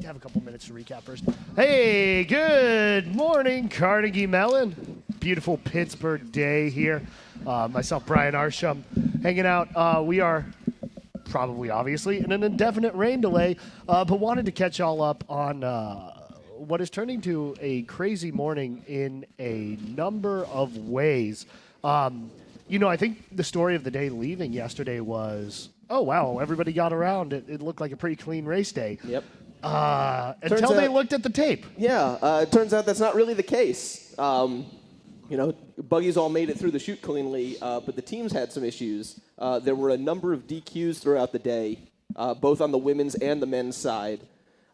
to have a couple minutes to recap first. Hey, good morning, Carnegie Mellon. Beautiful Pittsburgh day here. Myself, Brian Arsham, hanging out. We are probably, obviously, in an indefinite rain delay, but wanted to catch y'all up on what is turning to a crazy morning in a number of ways. I think the story of the day leaving yesterday was, oh, wow, everybody got around. It looked like a pretty clean race day. Yep. Until they looked at the tape. Yeah, it turns out that's not really the case. Buggy's all made it through the chute cleanly, but the teams had some issues. There were a number of DQs throughout the day, both on the women's and the men's side.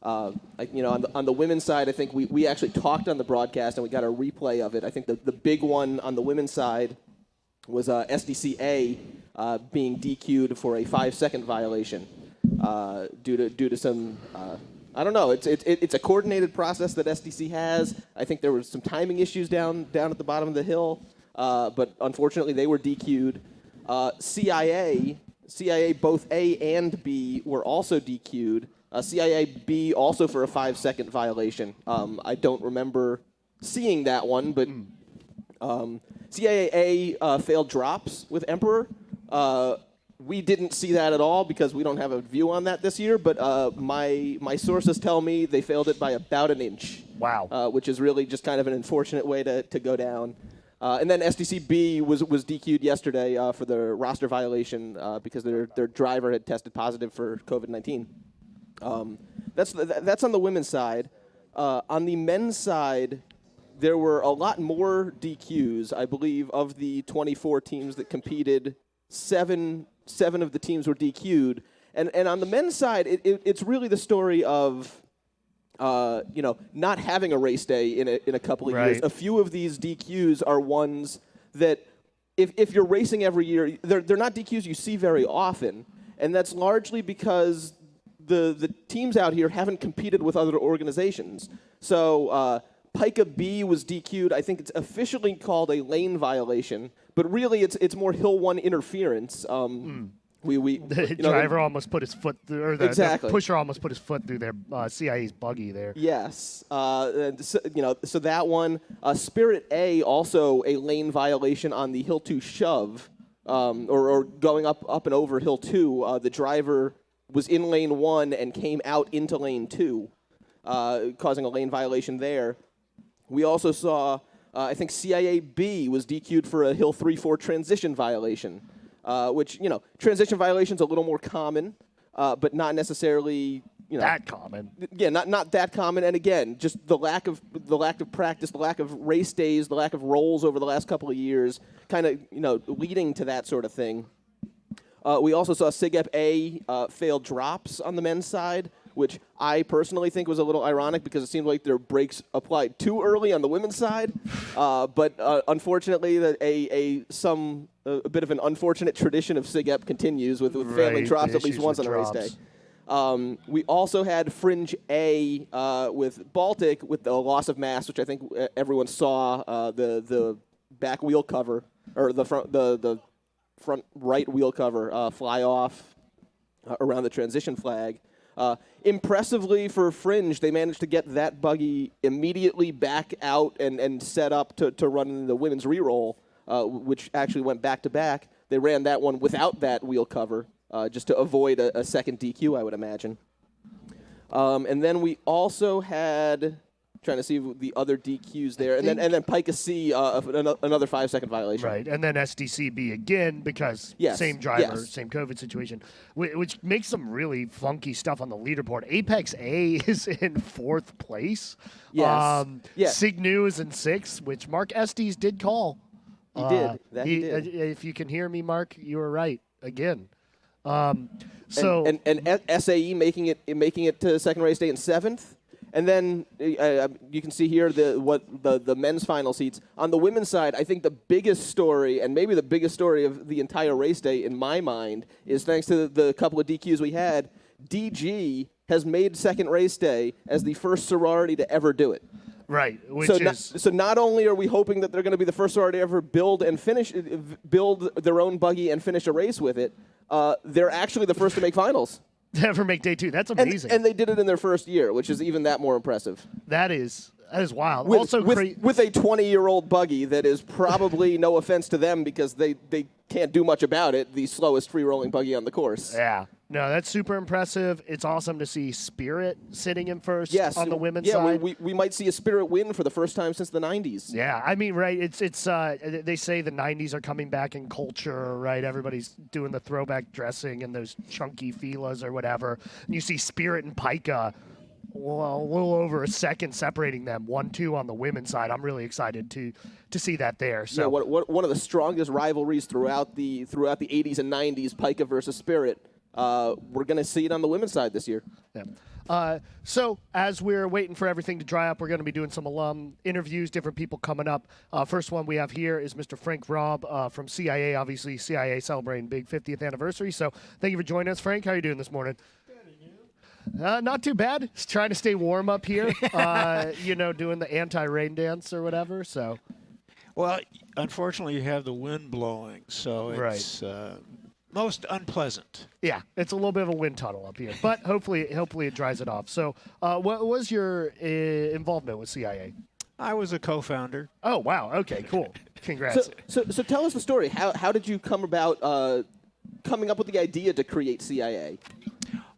On the women's side, I think we actually talked on the broadcast and we got a replay of it. I think the big one on the women's side was SDCA being DQ'd for a 5-second violation due to some. I don't know. It's a coordinated process that SDC has. I think there were some timing issues down at the bottom of the hill, but unfortunately they were DQ'd. CIA both A and B were also DQ'd. CIA B also for a 5-second violation. I don't remember seeing that one, but CIA A failed drops with Emperor. We didn't see that at all because we don't have a view on that this year, but my sources tell me they failed it by about an inch. Wow. Which is really just kind of an unfortunate way to go down. And then SDCB was DQ'd yesterday for the roster violation because their driver had tested positive for COVID-19. That's on the women's side. On the men's side, there were a lot more DQs. I believe of the 24 teams that competed, seven of the teams were DQ'd. And on the men's side, it's really the story of not having a race day in a couple of years. A few of these DQs are ones that if you're racing every year, they're not DQs you see very often. And that's largely because the teams out here haven't competed with other organizations. So Pica B was DQ'd. I think it's officially called a lane violation, but really it's more Hill 1 interference. The driver almost put his foot through, or the pusher almost put his foot through their CIA's buggy there. Yes. So that one. Spirit A, also a lane violation on the Hill 2 shove, or going up and over Hill 2. The driver was in lane 1 and came out into lane 2, causing a lane violation there. We also saw, I think CIA B was DQ'd for a Hill 3-4 transition violation, which, transition violation's a little more common, but not necessarily, that common. Yeah, not that common. And again, just the lack of practice, the lack of race days, the lack of rolls over the last couple of years, kind of, leading to that sort of thing. We also saw SIGEP A fail drops on the men's side, which I personally think was a little ironic because it seemed like their brakes applied too early on the women's side. But unfortunately, a bit of an unfortunate tradition of SIGEP continues with failing drops at least once on a race day. We also had Fringe A with Baltic with the loss of mass, which I think everyone saw, the back wheel cover, or the front right wheel cover fly off around the transition flag. Impressively for Fringe, they managed to get that buggy immediately back out and set up to run in the women's reroll, which actually went back-to-back. They ran that one without that wheel cover, just to avoid a second DQ, I would imagine. And then we also had, trying to see the other DQs there, and then Pica C, another 5-second violation. Right, and then SDCB again because same driver, same COVID situation, which makes some really funky stuff on the leaderboard. Apex A is in 4th place. Yes. Signu is in 6th, which Mark Estes did call. He did. He did. If you can hear me, Mark, you were right again. And SAE making it to second race day in 7th. And then you can see here the men's final seats. On the women's side, I think the biggest story, and maybe the biggest story of the entire race day in my mind, is thanks to the couple of DQs we had, DG has made second race day as the first sorority to ever do it. Right. So not only are we hoping that they're going to be the first sorority to ever build their own buggy and finish a race with it, they're actually the first to make finals. to ever make day 2. That's And, amazing. and they did it in their first year, which is even that more impressive. That is wild. With, Also, with a 20-year-old buggy that is probably, no offense to them because they can't do much about it, the slowest free-rolling buggy on the course. yeah. No, that's super impressive. It's awesome to see Spirit sitting in first on the women's side. We might see a Spirit win for the first time since the 90s. Yeah, I mean, right, it's they say the 90s are coming back in culture, right? Everybody's doing the throwback dressing and those chunky Filas or whatever. And you see Spirit and Pika, well, a little over a second separating them, 1-2 on the women's side. I'm really excited to see that there. So yeah, one of the strongest rivalries throughout the 80s and 90s, Pika versus Spirit. We're going to see it on the women's side this year. Yeah. So as we're waiting for everything to dry up, we're going to be doing some alum interviews, different people coming up. First one we have here is Mr. Frank Robb from CIA. Obviously, CIA celebrating big 50th anniversary. So thank you for joining us, Frank. How are you doing this morning? Not too bad. Just trying to stay warm up here. Doing the anti-rain dance or whatever. So, well, unfortunately, you have the wind blowing, so it's most unpleasant. Yeah, it's a little bit of a wind tunnel up here, but hopefully it dries it off. So, what was your involvement with CIA? I was a co-founder. Oh wow. Okay. Cool. Congrats. So tell us the story. How did you come about coming up with the idea to create CIA?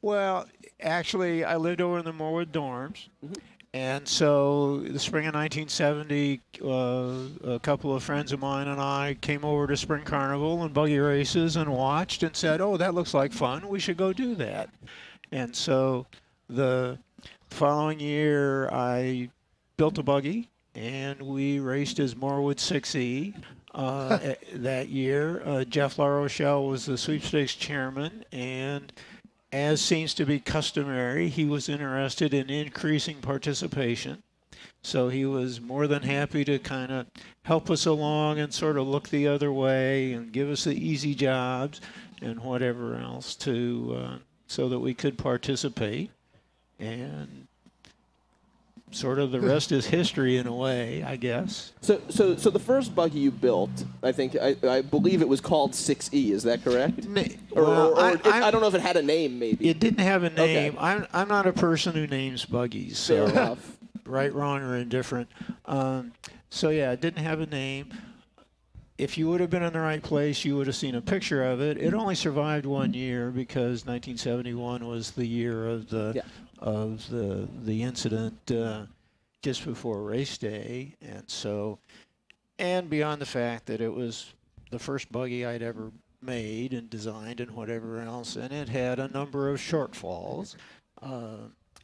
Well, actually, I lived over in the Morwood dorms, and so the spring of 1970, a couple of friends of mine and I came over to Spring Carnival and buggy races and watched and said, "Oh, that looks like fun. We should go do that." And so the following year, I built a buggy, and we raced as Morwood 6E. That year, Jeff LaRochelle was the sweepstakes chairman, and as seems to be customary, he was interested in increasing participation. So he was more than happy to kind of help us along and sort of look the other way and give us the easy jobs and whatever else so that we could participate. And sort of the rest is history in a way, I guess. So the first buggy you built, I believe it was called 6E. Is that correct? I don't know if it had a name. Maybe it didn't have a name. Okay. I'm not a person who names buggies. So fair enough. Right, wrong, or indifferent. So yeah, it didn't have a name. If you would have been in the right place, you would have seen a picture of it. It only survived 1 year because 1971 was the year of the incident just before race day, and beyond the fact that it was the first buggy I'd ever made and designed and whatever else, and it had a number of shortfalls.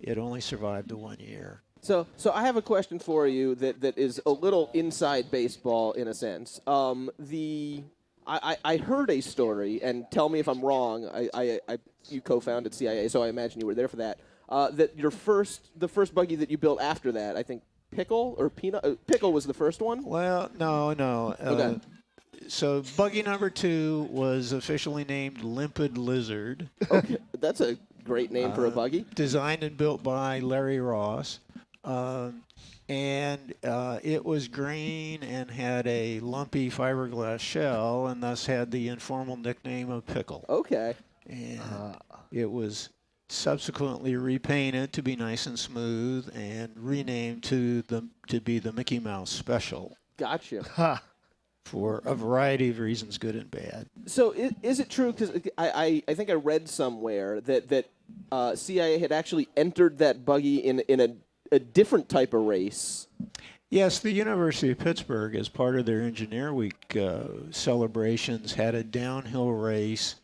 It only survived the 1 year. So I have a question for you that is a little inside baseball in a sense. I heard a story, and tell me if I'm wrong. You co-founded CIA, so I imagine you were there for that. That the first buggy that you built after that, I think Pickle or Peanut. Pickle was the first one. Well, no. Okay. So buggy number 2 was officially named Limpid Lizard. Okay, that's a great name for a buggy. Designed and built by Larry Ross. And it was green and had a lumpy fiberglass shell, and thus had the informal nickname of Pickle. Okay. And it was subsequently repainted to be nice and smooth and renamed to be the Mickey Mouse Special. Gotcha. For a variety of reasons, good and bad. So is it true, because I think I read somewhere that CIA had actually entered that buggy in a different type of race? Yes, the University of Pittsburgh, as part of their Engineer Week celebrations, had a downhill race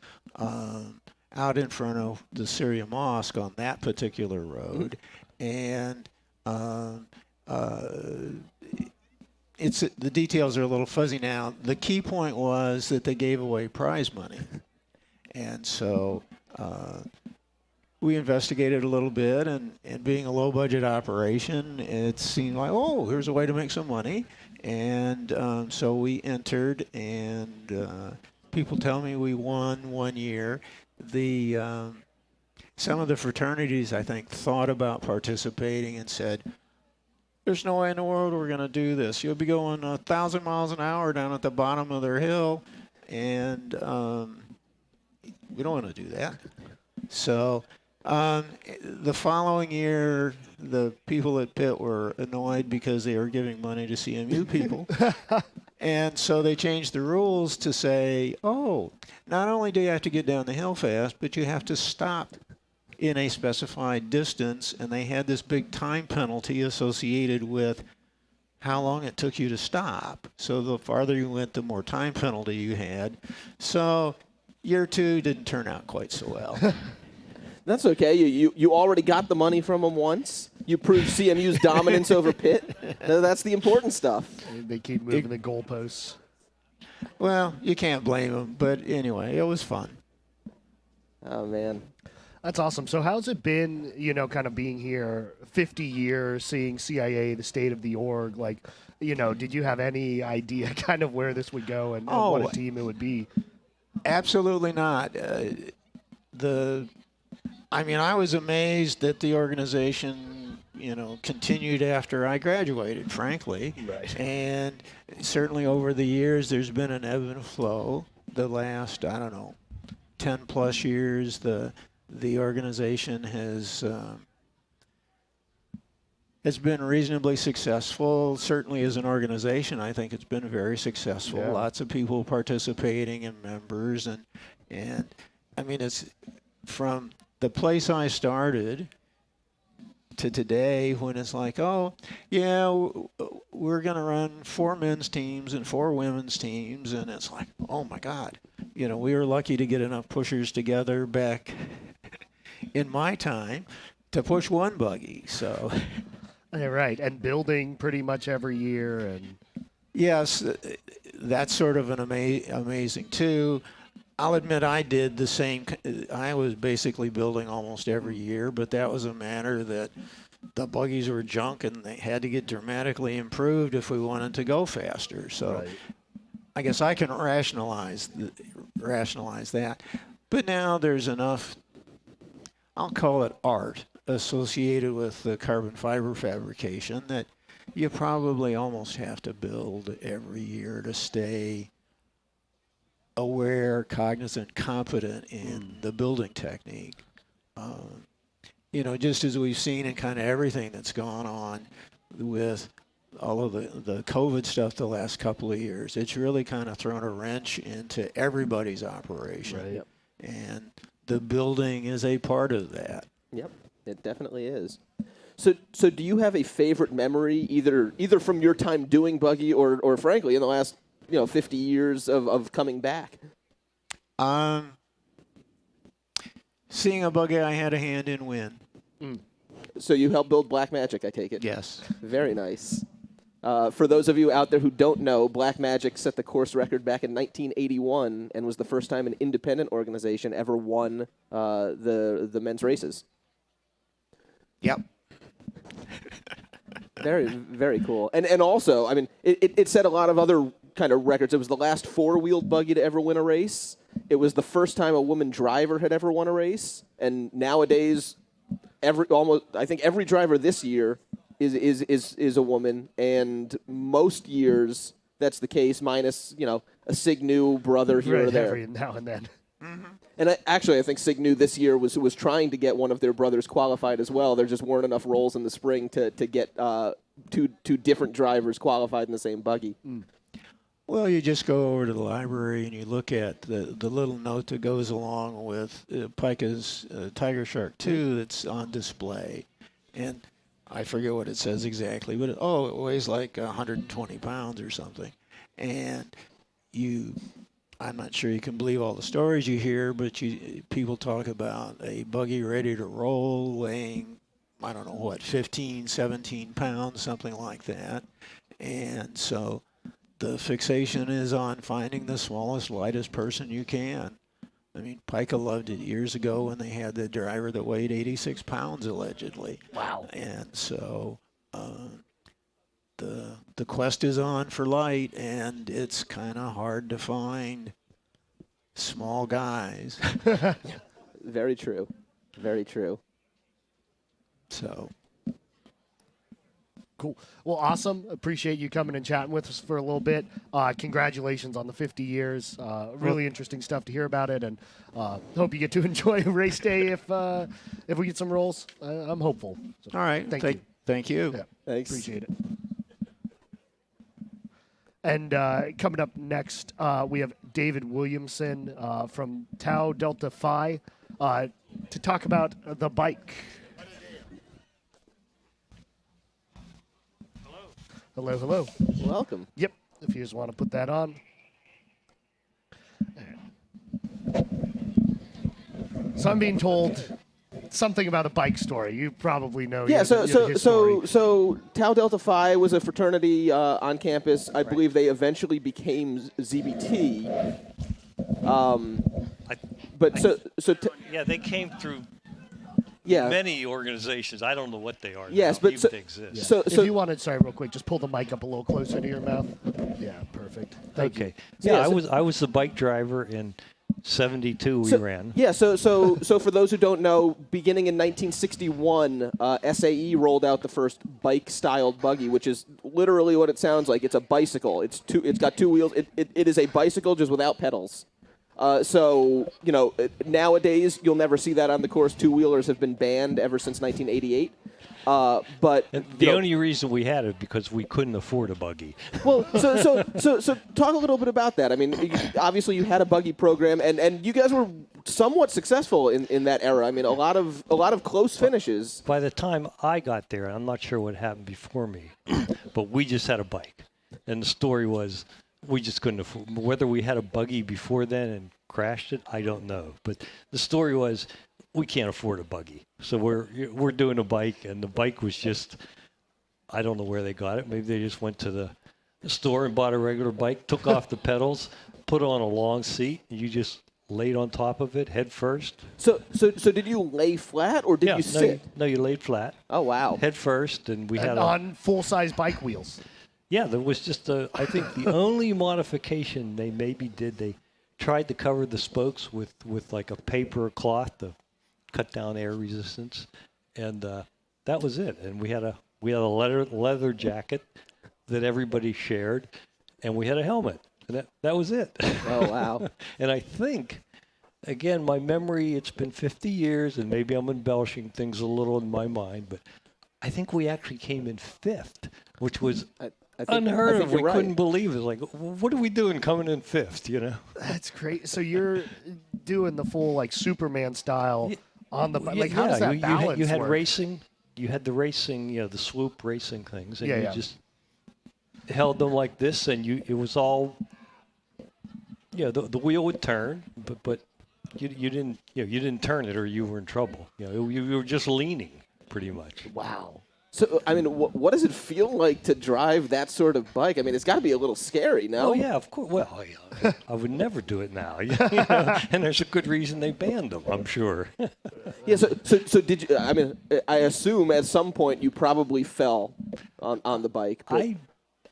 out in front of the Syria Mosque on that particular road. And the details are a little fuzzy now. The key point was that they gave away prize money. And so we investigated a little bit, and being a low-budget operation, it seemed like, oh, here's a way to make some money. And so we entered, and people tell me we won 1 year. Some of the fraternities, I think, thought about participating and said, there's no way in the world we're going to do this. You'll be going 1,000 miles an hour down at the bottom of their hill, and we don't want to do that. So the following year, the people at Pitt were annoyed because they were giving money to CMU people. And so they changed the rules to say, oh, not only do you have to get down the hill fast, but you have to stop in a specified distance. And they had this big time penalty associated with how long it took you to stop. So the farther you went, the more time penalty you had. So year 2 didn't turn out quite so well. That's okay. You already got the money from them once. You proved CMU's dominance over Pitt. That's the important stuff. They keep moving the goalposts. Well, you can't blame them. But anyway, it was fun. Oh, man. That's awesome. So how's it been, kind of being here 50 years, seeing CIA, the state of the org? Like, did you have any idea kind of where this would go and what a team it would be? Absolutely not. I was amazed that the organization, continued after I graduated, frankly. Right. And certainly over the years, there's been an ebb and flow. The last, 10 plus years, the organization has been reasonably successful. Certainly as an organization, I think it's been very successful. Yeah. Lots of people participating and members. And it's from the place I started to today when it's like, oh, yeah, we're going to run 4 men's teams and 4 women's teams. And it's like, oh, my God. We were lucky to get enough pushers together back in my time to push 1 buggy. So, Yeah, right. And building pretty much every year. And yes, that's sort of an amazing, too. I'll admit I did the same. I was basically building almost every year, but that was a matter that the buggies were junk and they had to get dramatically improved if we wanted to go faster. So Right. I guess I can rationalize that. But now there's enough, I'll call it art, associated with the carbon fiber fabrication that you probably almost have to build every year to stay aware, cognizant, competent in the building technique. Just as we've seen in kind of everything that's gone on with all of the COVID stuff the last couple of years, it's really kind of thrown a wrench into everybody's operation. Right. Yep. And the building is a part of that. Yep, it definitely is. So do you have a favorite memory, either from your time doing buggy or frankly in the last 50 years of coming back? Seeing a buggy I had a hand in win. So you helped build Black Magic, I take it? Yes. Very nice. For those of you out there who don't know, Black Magic set the course record back in 1981 and was the first time an independent organization ever won the men's races. Yep. Very, very cool. And also, it set a lot of other kind of records. It was the last 4-wheeled buggy to ever win a race. It was the first time a woman driver had ever won a race. And nowadays, I think every driver this year is a woman. And most years that's the case, minus a Signu brother here right, or there. every now and then. And I think Signu this year was trying to get one of their brothers qualified as well. There just weren't enough rolls in the spring to get two different drivers qualified in the same buggy. Well, you just go over to the library and you look at the little note that goes along with Pica's Tiger Shark 2 that's on display. And I forget what it says exactly, but it weighs like 120 pounds or something. And I'm not sure you can believe all the stories you hear, but people talk about a buggy ready to roll weighing, 15, 17 pounds, something like that. And so the fixation is on finding the smallest, lightest person you can. Pica loved it years ago when they had the driver that weighed 86 pounds, allegedly. Wow. And so the quest is on for light, and it's kind of hard to find small guys. Very true. Very true. So Cool. Well, awesome. Appreciate you coming and chatting with us for a little bit. Congratulations on the 50 years. Really interesting stuff to hear about it, and hope you get to enjoy race day if we get some rolls. I'm hopeful. So, All right. Thank you. Thank you. Yeah, Thanks. appreciate it. And coming up next, we have David Williamson from Tau Delta Phi to talk about the bike. Hello, hello. Welcome. Yep, if you just want to put that on. So I'm being told something about a bike story. You probably know. Yeah, his story. so Tau Delta Phi was a fraternity on campus. I believe they eventually became ZBT. Yeah, they came through Yeah. many organizations. I don't know what they are. Yes, now, but even so- if they exist. Yeah. So- if you wanted, sorry, real quick, just pull the mic up a little closer to your mouth. Yeah, perfect. Thank you. Okay. So, Yeah, yeah, so- I was the bike driver in '72. We ran. Yeah, so for those who don't know, beginning in 1961, SAE rolled out the first bike-styled buggy, which is literally what it sounds like. It's a bicycle. It's got two wheels. It is a bicycle just without pedals. So nowadays you'll never see that on the course. Two-wheelers have been banned ever since 1988. But And the only reason we had it because we couldn't afford a buggy. well, so talk a little bit about that. I mean, obviously you had a buggy program, and you guys were somewhat successful in that era. I mean, a lot of close finishes. By the time I got there, I'm not sure what happened before me, but we just had a bike, and the story was we just couldn't afford. Whether we had a buggy before then and crashed it, I don't know. But the story was we can't afford a buggy, so we're doing a bike, and the bike was just I don't know where they got it. Maybe they just went to the store and bought a regular bike, took off the pedals, put on a long seat, and you just laid on top of it head first. So did you lay flat or did you sit? No, you laid flat, Oh wow. head first, and we had And on full-size bike wheels. Yeah, there was just I think the only modification they maybe did, they tried to cover the spokes with like a paper cloth to cut down air resistance, and that was it. And we had a leather jacket that everybody shared, and we had a helmet, and that was it. Oh wow. And I think, again, my memory, it's been 50 years, and maybe I'm embellishing things a little in my mind, but I think we actually came in fifth, which was I think unheard of. you're We right. couldn't believe it. Like, what are we doing coming in fifth, That's great. So you're doing the full like Superman style on the bike. Like, how yeah, does that you balance you had work? racing. You had the racing, the swoop racing things, and Yeah, you yeah. just held them like this, and it was all, the wheel would turn, but you didn't turn it or you were in trouble. You were just leaning pretty much. Wow. So I mean, what does it feel like to drive that sort of bike? I mean, it's got to be a little scary, no? Oh yeah, of course. Well, I would never do it now, and there's a good reason they banned them, I'm sure. Yeah. So did you? I mean, I assume at some point you probably fell on the bike. But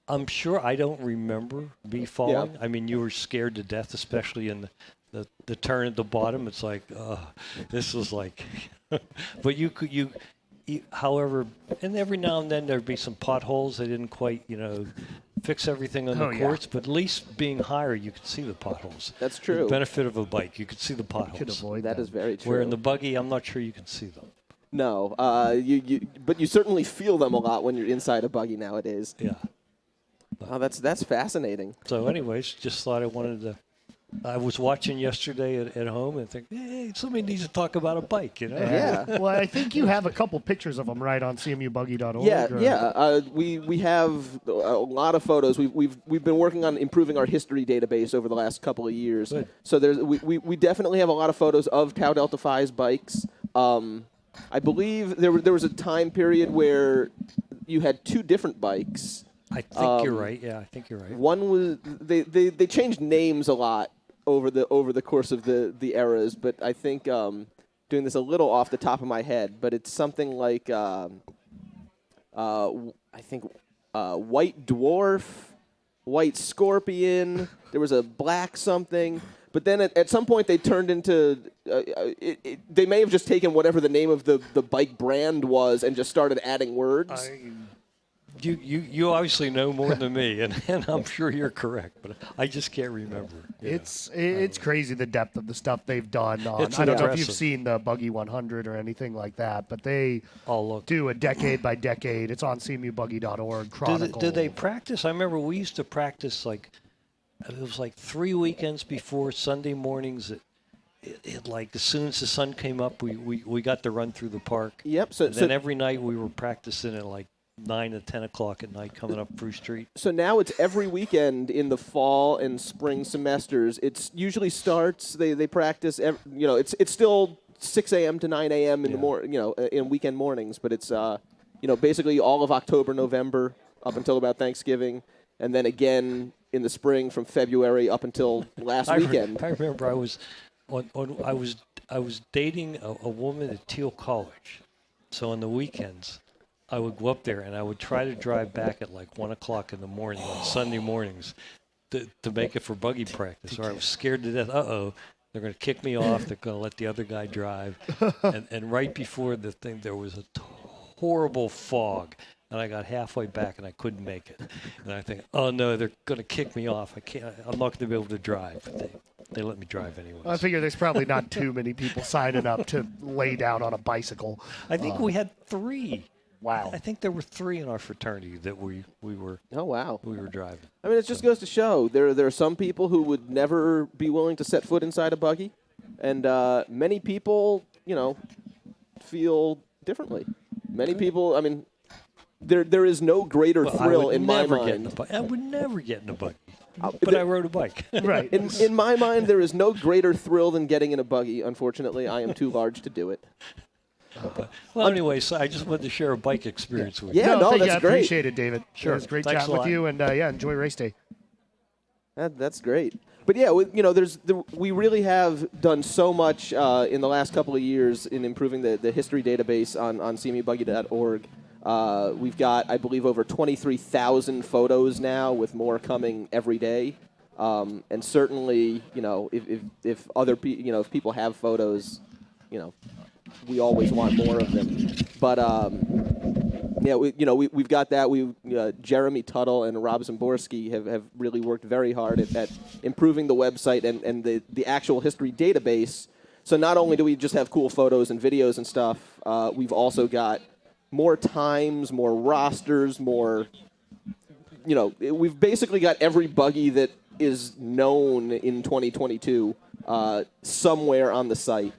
I'm sure I don't remember me falling. Yeah. I mean, you were scared to death, especially in the turn at the bottom. It's like, this was like, but however, and every now and then there'd be some potholes. They didn't quite, fix everything on the yeah. course, but at least being higher, you could see the potholes. That's true. The benefit of a bike, you could see the potholes. Could avoid that that. is very true. Where in the buggy, I'm not sure you can see them. No, but you certainly feel them a lot when you're inside a buggy nowadays. Yeah. Oh, that's fascinating. So, anyways, just thought I wanted to. I was watching yesterday at home and think, hey, somebody needs to talk about a bike, Yeah. Well, I think you have a couple pictures of them right on cmubuggy.org. Yeah, or- yeah. We have a lot of photos. We've been working on improving our history database over the last couple of years. Good. So we definitely have a lot of photos of Tau Delta Phi's bikes. I believe there was a time period where you had two different bikes. I think you're right. Yeah, I think you're right. One was they changed names a lot over the course of the eras, but I think doing this a little off the top of my head, but it's something like I think White Dwarf, White Scorpion. There was a black something, but then at some point they turned into they may have just taken whatever the name of the bike brand was and just started adding words. You obviously know more than me, and I'm sure you're correct, but I just can't remember. It's crazy the depth of the stuff they've done. It's I don't know if impressive. you've seen the Buggy 100 or anything like that, but they I'll look. do a decade by decade. It's on cmubuggy.org. Chronicle. Do they practice? I remember we used to practice it was like 3 weekends before Sunday mornings. It like as soon as the sun came up, we got to run through the park. Yep. And then every night we were practicing at like 9 to 10 o'clock at night coming up Fruit Street. So now it's every weekend in the fall and spring semesters. It's usually starts. They practice. It's still 6 a.m. to 9 a.m. in the in weekend mornings. But it's basically all of October, November up until about Thanksgiving, and then again in the spring from February up until last weekend. I remember I was I was dating a woman at Teal College, so on the weekends I would go up there and I would try to drive back at like 1 o'clock in the morning on Sunday mornings to make it for buggy practice. Or I was scared to death. They're going to kick me off. They're going to let the other guy drive. And right before the thing, there was a horrible fog. And I got halfway back and I couldn't make it. And I think, oh no, they're going to kick me off. I'm not going to be able to drive. But they let me drive anyway. I figure there's probably not too many people signing up to lay down on a bicycle. I think we had 3. Wow. I think there were 3 in our fraternity that we were. Oh wow. We were driving. I mean, it just goes to show there are some people who would never be willing to set foot inside a buggy, and many people, feel differently. Many people, I mean, there is no greater thrill in my mind. I would never get in a buggy, but I rode a bike. Right. In my mind, there is no greater thrill than getting in a buggy. Unfortunately, I am too large to do it. Well, anyway, so I just wanted to share a bike experience with you. Yeah, thank you. that's I great. appreciate it, David. Sure. It was great Thanks chatting a with lot. you, and enjoy race day. That's great. But yeah, we really have done so much in the last couple of years in improving the history database on cmubuggy.org. We've got, I believe, over 23,000 photos now, with more coming every day. And certainly, if other if people have photos, we always want more of them. But we've got that. Jeremy Tuttle and Rob Zimborski have really worked very hard at improving the website and the actual history database. So not only do we just have cool photos and videos and stuff, we've also got more times, more rosters, more. We've basically got every buggy that is known in 2022 somewhere on the site.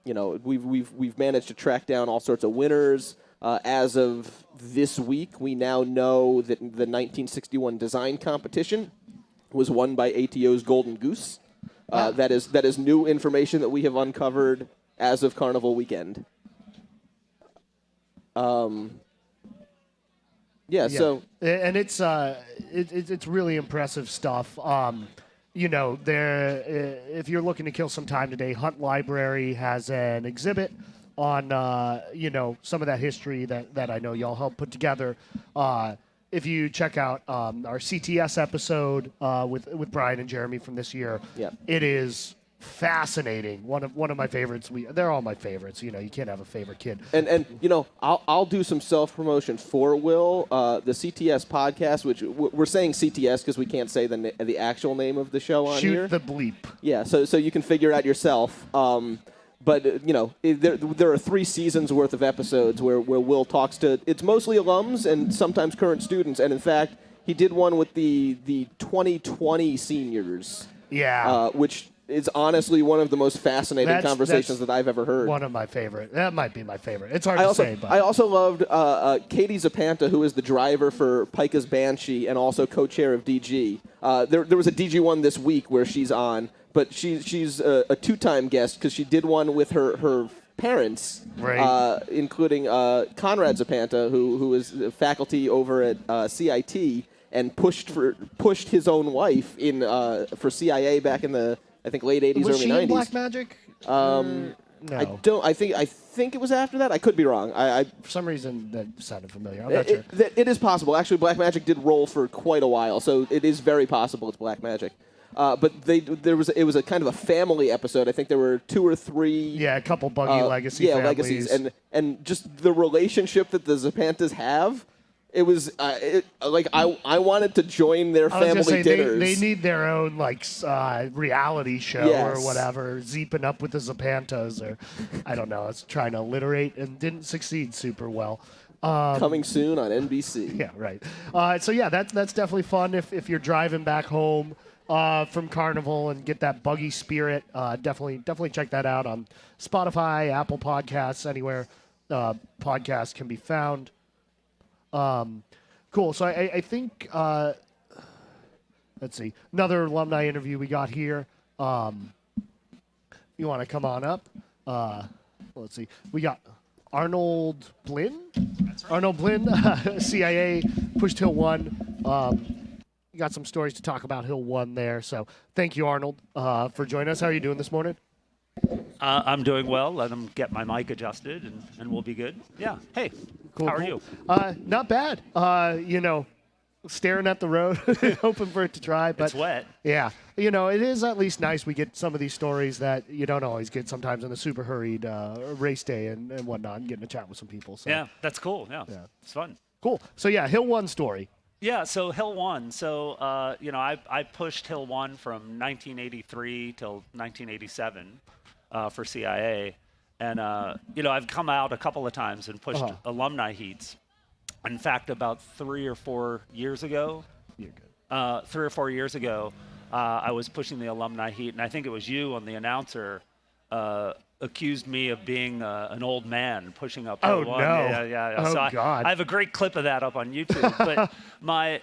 We've managed to track down all sorts of winners. As of this week, we now know that the 1961 design competition was won by ATO's Golden Goose. That is new information that we have uncovered as of Carnival weekend. So and it's really impressive stuff. If you're looking to kill some time today, Hunt Library has an exhibit on some of that history that I know y'all helped put together. If you check out our CTS episode with Brian and Jeremy from this year, it is fascinating. One of my favorites. They're all my favorites. You can't have a favorite kid. And I'll do some self promotion for Will. The CTS podcast, which we're saying CTS because we can't say the actual name of the show on here. Shoot the bleep. Yeah, so you can figure it out yourself. But there are 3 seasons worth of episodes where Will talks to. It's mostly alums and sometimes current students. And in fact, he did one with the 2020 seniors. Yeah. Which is honestly one of the most fascinating conversations that I've ever heard. One of my favorite. That might be my favorite. It's hard to say, but I also loved Katie Zapanta, who is the driver for Pika's Banshee and also co-chair of DG. There was a DG one this week where she's on, but she's a 2-time guest because she did one with her parents, right. Including Conrad Zapanta, who is faculty over at CIT and pushed his own wife in for CIA back in the I think late 80s, was early she 90s. In Black Magic? No. I think it was after that. I could be wrong. For some reason that sounded familiar. I'm not sure. It is possible. Actually, Black Magic did roll for quite a while, so it is very possible it's Black Magic. But it was a kind of a family episode. I think there were 2 or 3. Yeah, a couple Buggy legacy families. Legacies, and just the relationship that the Zapantas have. It was like I wanted to join their I was gonna family say dinners. they need their own like reality show Yes. or whatever, zeeping up with the Zapantos or I don't know. I was trying to alliterate and didn't succeed super well. Coming soon on NBC. Yeah, right. So yeah, that's definitely fun if you're driving back home from Carnival and get that buggy spirit. Definitely check that out on Spotify, Apple Podcasts, anywhere podcasts can be found. Cool. So I think let's see, another alumni interview we got here. You want to come on up? Let's see. We got Arnold Blinn. That's right. Arnold Blinn, CIA, pushed Hill 1. You got some stories to talk about Hill 1 there. So thank you, Arnold, for joining us. How are you doing this morning? I'm doing well. Let them get my mic adjusted, and we'll be good. Yeah. Hey, Cool. how are you? Not bad. Staring at the road, hoping for it to dry. But It's wet. yeah, it is at least nice we get some of these stories that you don't always get sometimes in the super hurried race day and whatnot, and getting to chat with some people. So. Yeah, that's cool. Yeah, it's fun. Cool. So yeah, Hill 1 story. Yeah, so Hill 1. So, I pushed Hill 1 from 1983 till 1987 for CIA. And, I've come out a couple of times and pushed alumni heats. In fact, about 3 or 4 years ago, You're good. 3 or 4 years ago, I was pushing the alumni heat, and I think it was you on the announcer accused me of being an old man pushing up Hill 1. No. Yeah. Oh, So God. I have a great clip of that up on YouTube. But my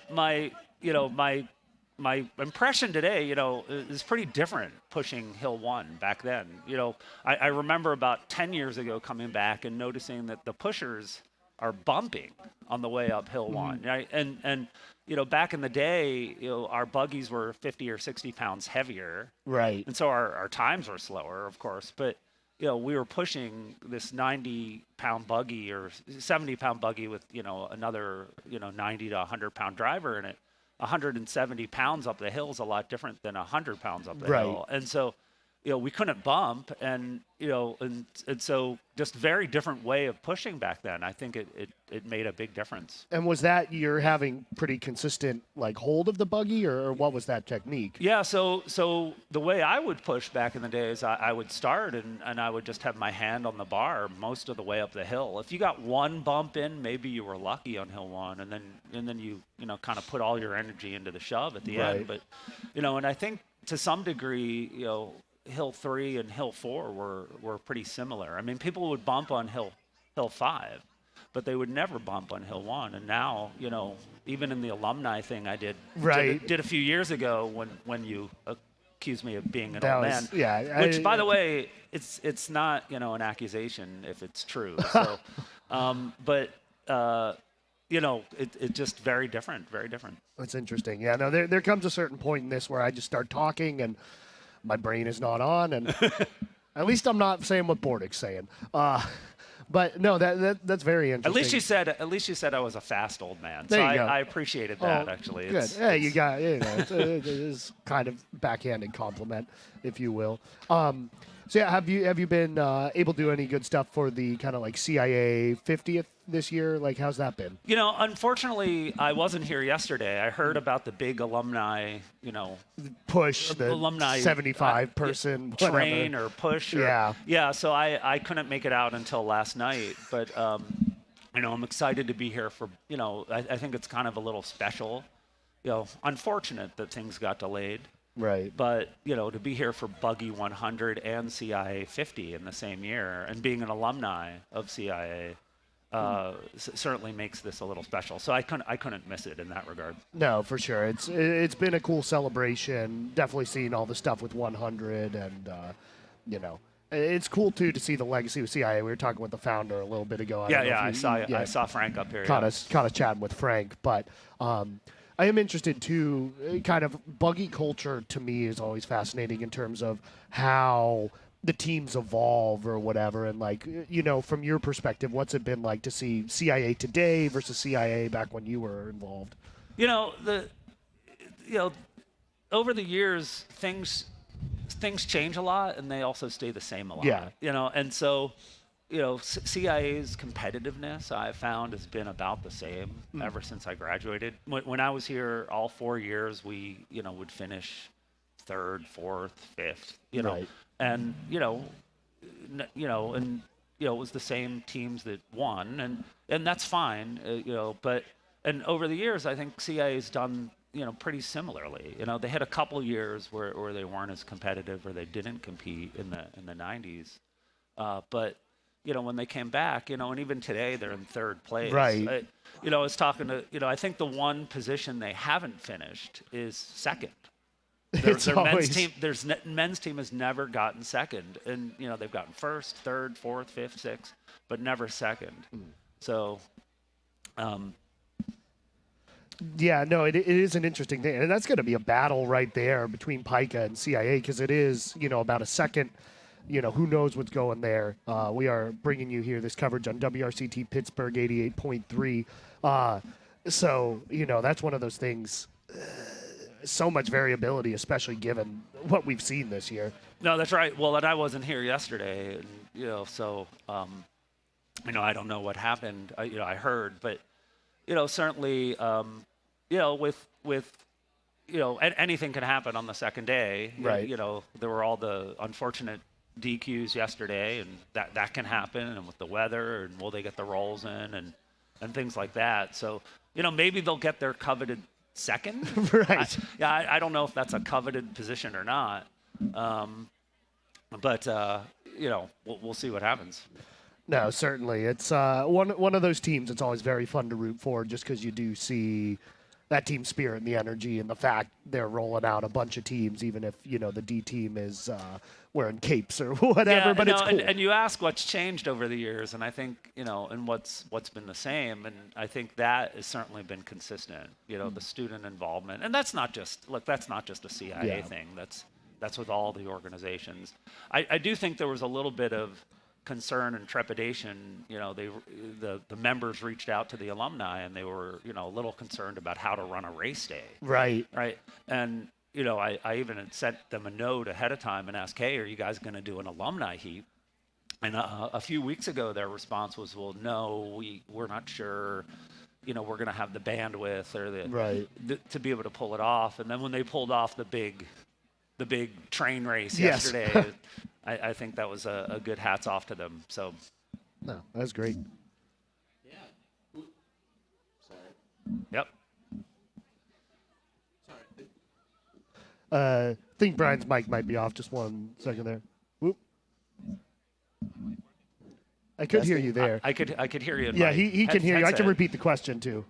impression today, is pretty different pushing Hill 1 back then. I remember about 10 years ago coming back and noticing that the pushers are bumping on the way up Hill 1. Right? And back in the day, our buggies were 50 or 60 pounds heavier. Right. And so our times were slower, of course. But, we were pushing this 90-pound buggy or 70-pound buggy with, another, 90 to 100-pound driver in it. 170 pounds up the hill is a lot different than 100 pounds up the hill. And so, we couldn't bump, and so just very different way of pushing back then. I think it made a big difference. And was that you're having pretty consistent like hold of the buggy, or what was that technique? Yeah, so the way I would push back in the days, I would start and I would just have my hand on the bar most of the way up the hill. If you got one bump in, maybe you were lucky on Hill 1, and then you kind of put all your energy into the shove at the end. But and I think to some degree, Hill 3 and Hill 4 were pretty similar. I mean, people would bump on Hill 5, but they would never bump on Hill 1. And now, even in the alumni thing I did a few years ago when you accused me of being an old man. Yeah. Which, by the way, it's not an accusation if it's true. So, it's just very different, very different. That's interesting. Yeah. No, there comes a certain point in this where I just start talking and my brain is not on, and at least I'm not saying what Bordic's saying. But no, that's very interesting. At least you said I was a fast old man. There so you go. I appreciated that actually. Good. You got it is kind of backhanded compliment, if you will. So yeah, have you been able to do any good stuff for the kind of like CIA 50th this year? Like, how's that been? Unfortunately, I wasn't here yesterday. I heard about the big alumni, Push the alumni 75 person train or push. Yeah. So I couldn't make it out until last night, but I'm excited to be here for. I think it's kind of a little special. Unfortunate that things got delayed. Right. But, to be here for Buggy 100 and CIA 50 in the same year and being an alumni of CIA certainly makes this a little special. So I couldn't miss it in that regard. No, for sure. It's been a cool celebration. Definitely seeing all the stuff with 100 and, it's cool, too, to see the legacy of CIA. We were talking with the founder a little bit ago. I saw Frank up here. Kind of chatting with Frank. But I am interested, too, kind of buggy culture to me is always fascinating in terms of how the teams evolve or whatever. And, like, from your perspective, what's it been like to see CIA today versus CIA back when you were involved? Over the years, things change a lot, and they also stay the same a lot. Yeah. And so, CIA's competitiveness I've found has been about the same ever since I graduated. When I was here, all 4 years we would finish third, fourth, fifth, Right. and it was the same teams that won, and that's fine, but and over the years I think CIA's done pretty similarly. They had a couple years where they weren't as competitive or they didn't compete in the 90s, but when they came back, and even today they're in third place. Right. I was talking to, I think the one position they haven't finished is second. It's Their always men's team has never gotten second, and they've gotten first, third, fourth, fifth, sixth, but never second. So, yeah, no, it is an interesting thing, and that's going to be a battle right there between Pica and CIA because it is about a second. Who knows what's going there. We are bringing you here this coverage on WRCT Pittsburgh 88.3. So, that's one of those things. So much variability, especially given what we've seen this year. no, that's right. Well, and I wasn't here yesterday, and so I don't know what happened. I heard, but certainly, with anything can happen on the second day. Right. There were all the unfortunate DQs yesterday, and that can happen, and with the weather, and will they get the rolls in, and things like that. So maybe they'll get their coveted second. Right. I don't know if that's a coveted position or not, but we'll see what happens. No, certainly. It's one of those teams it's always very fun to root for just because you do see that team spirit and the energy and the fact they're rolling out a bunch of teams, even if, the D team is wearing capes or whatever, but it's cool. And you ask what's changed over the years, and I think, and what's been the same, and I think that has certainly been consistent, the student involvement. And that's not just a CIA thing. That's with all the organizations. I do think there was a little bit of concern and trepidation. The members reached out to the alumni, and they were a little concerned about how to run a race day. Right. And I even had sent them a note ahead of time and asked, hey, are you guys going to do an alumni heat? And a few weeks ago their response was, well, no, we're not sure we're going to have the bandwidth or to be able to pull it off. And then when they pulled off the big train race yesterday, I think that was a good hats off to them. So, No, that's great. Yeah. Sorry. Yep. I think Brian's mic might be off. Just 1 second there. Whoop. I could hear you there. I could hear you. In Yeah, my he can hear you. I can headset. repeat the question too.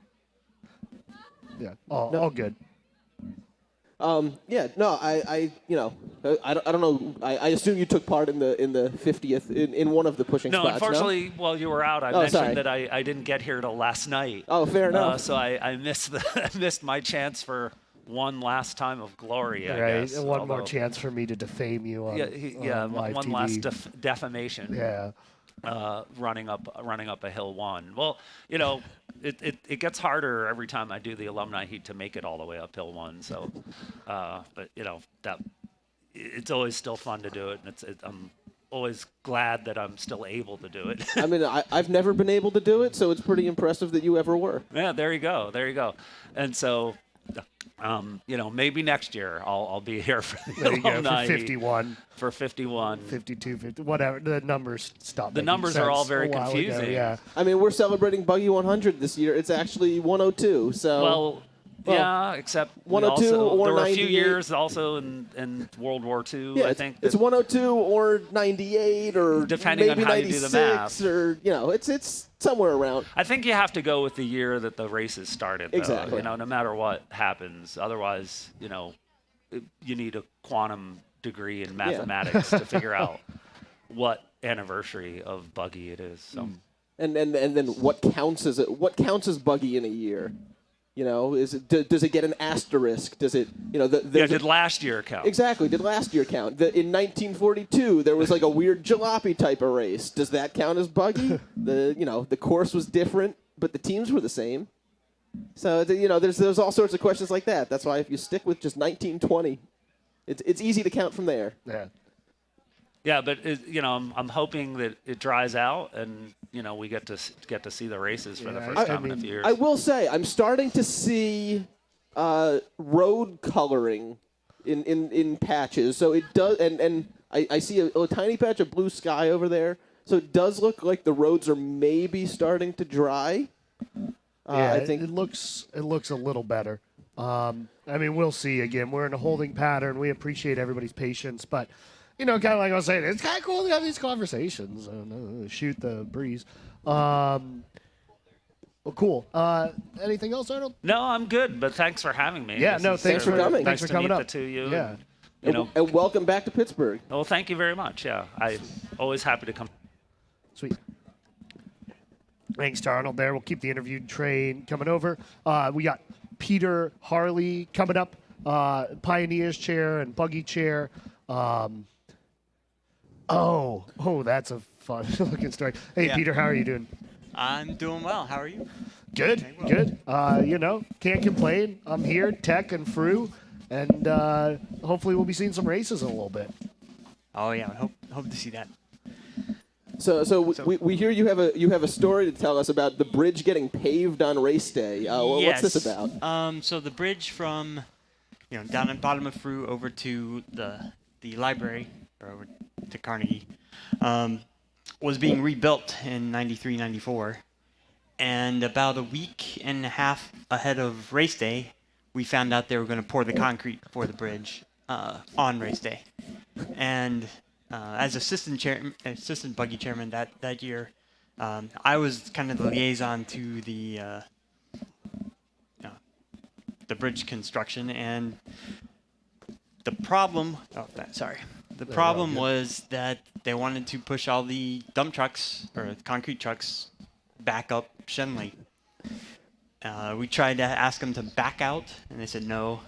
Yeah, all good. Yeah, no, I don't know. I assume you took part in the 50th in one of the pushing No, spots. unfortunately, while you were out, I sorry. mentioned that I didn't get here till last night. Oh, fair enough. So I missed my chance for one last time of glory. I Right, guess. and one more chance for me to defame you on, on live one TV. last defamation. Yeah. Running up a hill one. Well, it gets harder every time I do the alumni heat to make it all the way up hill one. So, but that it's always still fun to do it, and I'm always glad that I'm still able to do it. I mean, I've never been able to do it, so it's pretty impressive that you ever were. Yeah, there you go. And so, maybe next year I'll be here for the There you go, alumni for heat. 51. For 51. 52, 50, whatever. The numbers stop. The making numbers are all sense very a while ago, confusing. Yeah. I mean, we're celebrating Buggy 100 this year. It's actually 102. So Well, yeah, except 102 also, or there were a few 98. years also in World War II. yeah, I think it's that 102 or 98 or Depending on maybe how you do the 96 math. or it's somewhere around. I think you have to go with the year that the races started. Though, Exactly. no matter what happens. Otherwise, you need a quantum degree in mathematics to figure out what anniversary of Buggy it is. So. And then what counts as Buggy in a year? Is it does it get an asterisk? Does it Did last year count? Exactly. Did last year count? In 1942, there was like a weird jalopy type of race. Does that count as Buggy? The course was different, but the teams were the same. So there's all sorts of questions like that. That's why if you stick with just 1920, it's easy to count from there. Yeah. Yeah, but I'm hoping that it dries out and we get to see the races for the Yeah, first I time in a mean, few years. I will say I'm starting to see road coloring in patches. So it does, and I see a tiny patch of blue sky over there. So it does look like the roads are maybe starting to dry. Yeah, I think it looks a little better. I mean, we'll see. Again, we're in a holding pattern. We appreciate everybody's patience, but kind of like I was saying, it's kind of cool to have these conversations and shoot the breeze. Well, cool. Anything else, Arnold? No, I'm good, but thanks for having me. Yeah, This no, is thanks for really coming. Nice Thanks for to coming meet up. the two of you. Yeah. and welcome back to Pittsburgh. Well, thank you very much. Yeah, I always happy to come. Sweet. Thanks to Arnold there. We'll keep the interview train coming over. We got Peter Harley coming up, Pioneers chair and Buggy chair. That's a fun looking story. Hey, Yeah. Peter, how are you doing? I'm doing well. How are you? Good, good. Can't complain. I'm here, Tech and Fru, and hopefully we'll be seeing some races in a little bit. Oh yeah, I hope to see that. So we hear you have a story to tell us about the bridge getting paved on race day. What's this about? So the bridge from down at bottom of Fru over to the library or over to Carnegie was being rebuilt in 93, 94. And about a week and a half ahead of race day, we found out they were going to pour the concrete for the bridge on race day. And as assistant buggy chairman that year, I was kind of the liaison to the bridge construction. And the problem, was that they wanted to push all the dump trucks or concrete trucks back up Shenley. We tried to ask them to back out, and they said no.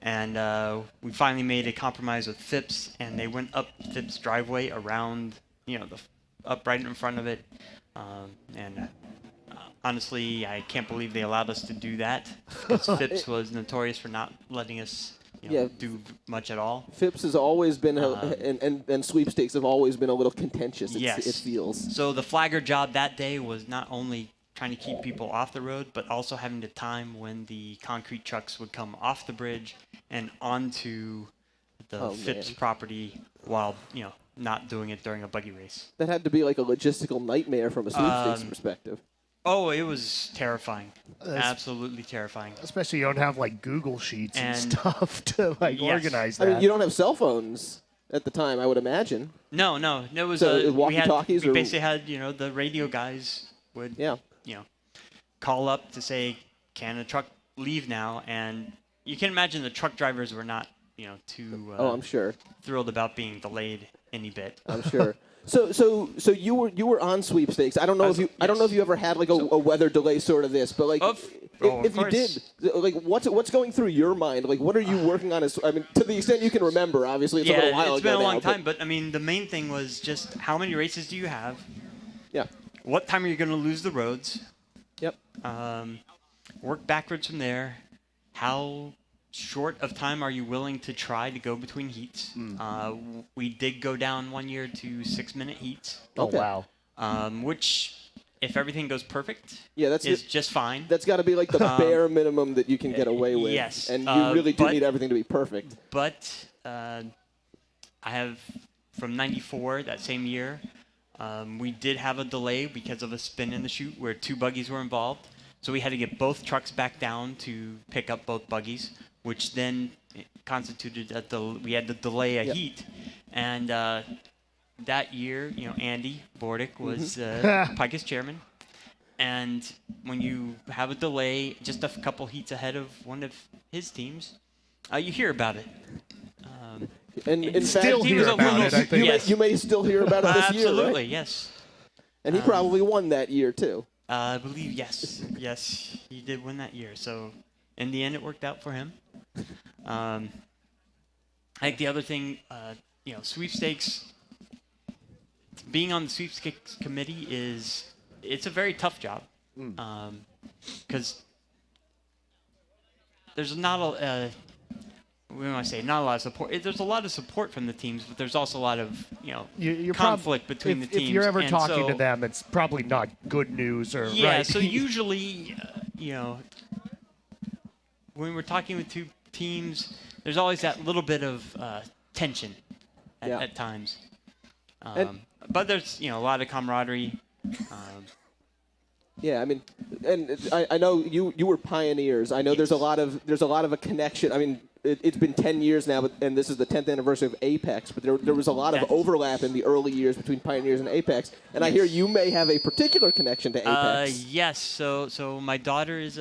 And we finally made a compromise with Phipps, and they went up Phipps' driveway around, up right in front of it. Honestly, I can't believe they allowed us to do that, because Phipps was notorious for not letting us do much at all. Phipps has always been, and sweepstakes have always been a little contentious. Yes. It feels. So the flagger job that day was not only trying to keep people off the road, but also having the time when the concrete trucks would come off the bridge and onto the Phipps property while, not doing it during a buggy race. That had to be like a logistical nightmare from a sweepstakes perspective. Oh, it was terrifying. Absolutely terrifying. Especially you don't have like Google Sheets and And- stuff to Yes. organize I that. mean, you don't have cell phones at the time, I would imagine. No. It was So, we walkie-talkies we or- basically had, the radio guys would Yeah. call up to say, can a truck leave now? And you can imagine the truck drivers were not, too I'm sure. thrilled about being delayed any bit. I'm sure. So you were on sweepstakes. I don't know if you ever had like a weather delay sort of this, but like Of if you course. did, like what's going through your mind? Like what are you working on? I mean, to the extent you can remember, obviously it's a little while it's ago been a long now, time, but I mean, the main thing was just how many races do you have? Yeah. What time are you going to lose the roads? Yep. Work backwards from there. How short of time are you willing to try to go between heats? We did go down one year to 6-minute heats, Oh, Okay. wow. which, if everything goes perfect, Yeah, that's is just fine. That's got to be like the bare minimum that you can get away with. yes. And you really do but- need everything to be perfect. But I have, from 94, that same year, we did have a delay because of a spin in the chute where 2 buggies were involved. So we had to get both trucks back down to pick up both buggies, which then constituted we had to delay a Yep. heat. And that year, Andy Bordick was Picus chairman. And when you have a delay just a couple heats ahead of one of his teams, you hear about it. And in Still fact, he was hear a about little- it, I think. Yes. you may still hear about it this year, Absolutely, right? yes. And he probably won that year too. I believe yes. Yes, he did win that year. So in the end, it worked out for him. I think the other thing, sweepstakes, being on the sweepstakes committee it's a very tough job. Because there's not we want to say not a lot of support. There's a lot of support from the teams, but there's also a lot of You're conflict between the teams. If you're ever and talking so, to them, it's probably not good news or yeah. right. So usually, when we're talking with two teams, there's always that little bit of tension at times. But there's a lot of camaraderie. Yeah, I mean, and I know you were pioneers. I know there's a lot of a connection. I mean, it's been 10 years now, and this is the 10th anniversary of Apex. But there was a lot of overlap in the early years between Pioneers and Apex. And I hear you may have a particular connection to Apex. Yes. So my daughter is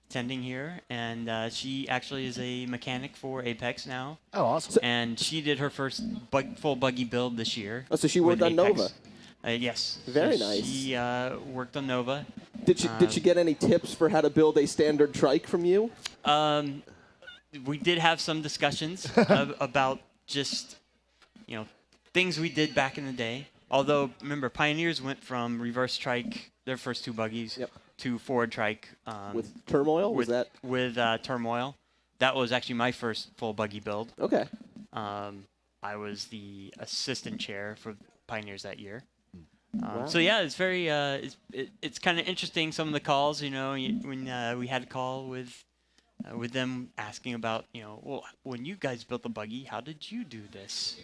attending here, and she actually is a mechanic for Apex now. Oh, awesome! And she did her first full buggy build this year. Oh, so she worked on Apex. Nova. Yes. Very so nice. She worked on Nova. Did she get any tips for how to build a standard trike from you? We did have some discussions about just things we did back in the day. Although remember, Pioneers went from reverse trike, their first two buggies, to forward trike With Turmoil? with Turmoil. That was actually my first full buggy build. Okay. I was the assistant chair for Pioneers that year. Wow. So yeah, it's very it's kind of interesting. Some of the calls, when we had a call with them asking about, well, when you guys built the buggy, how did you do this?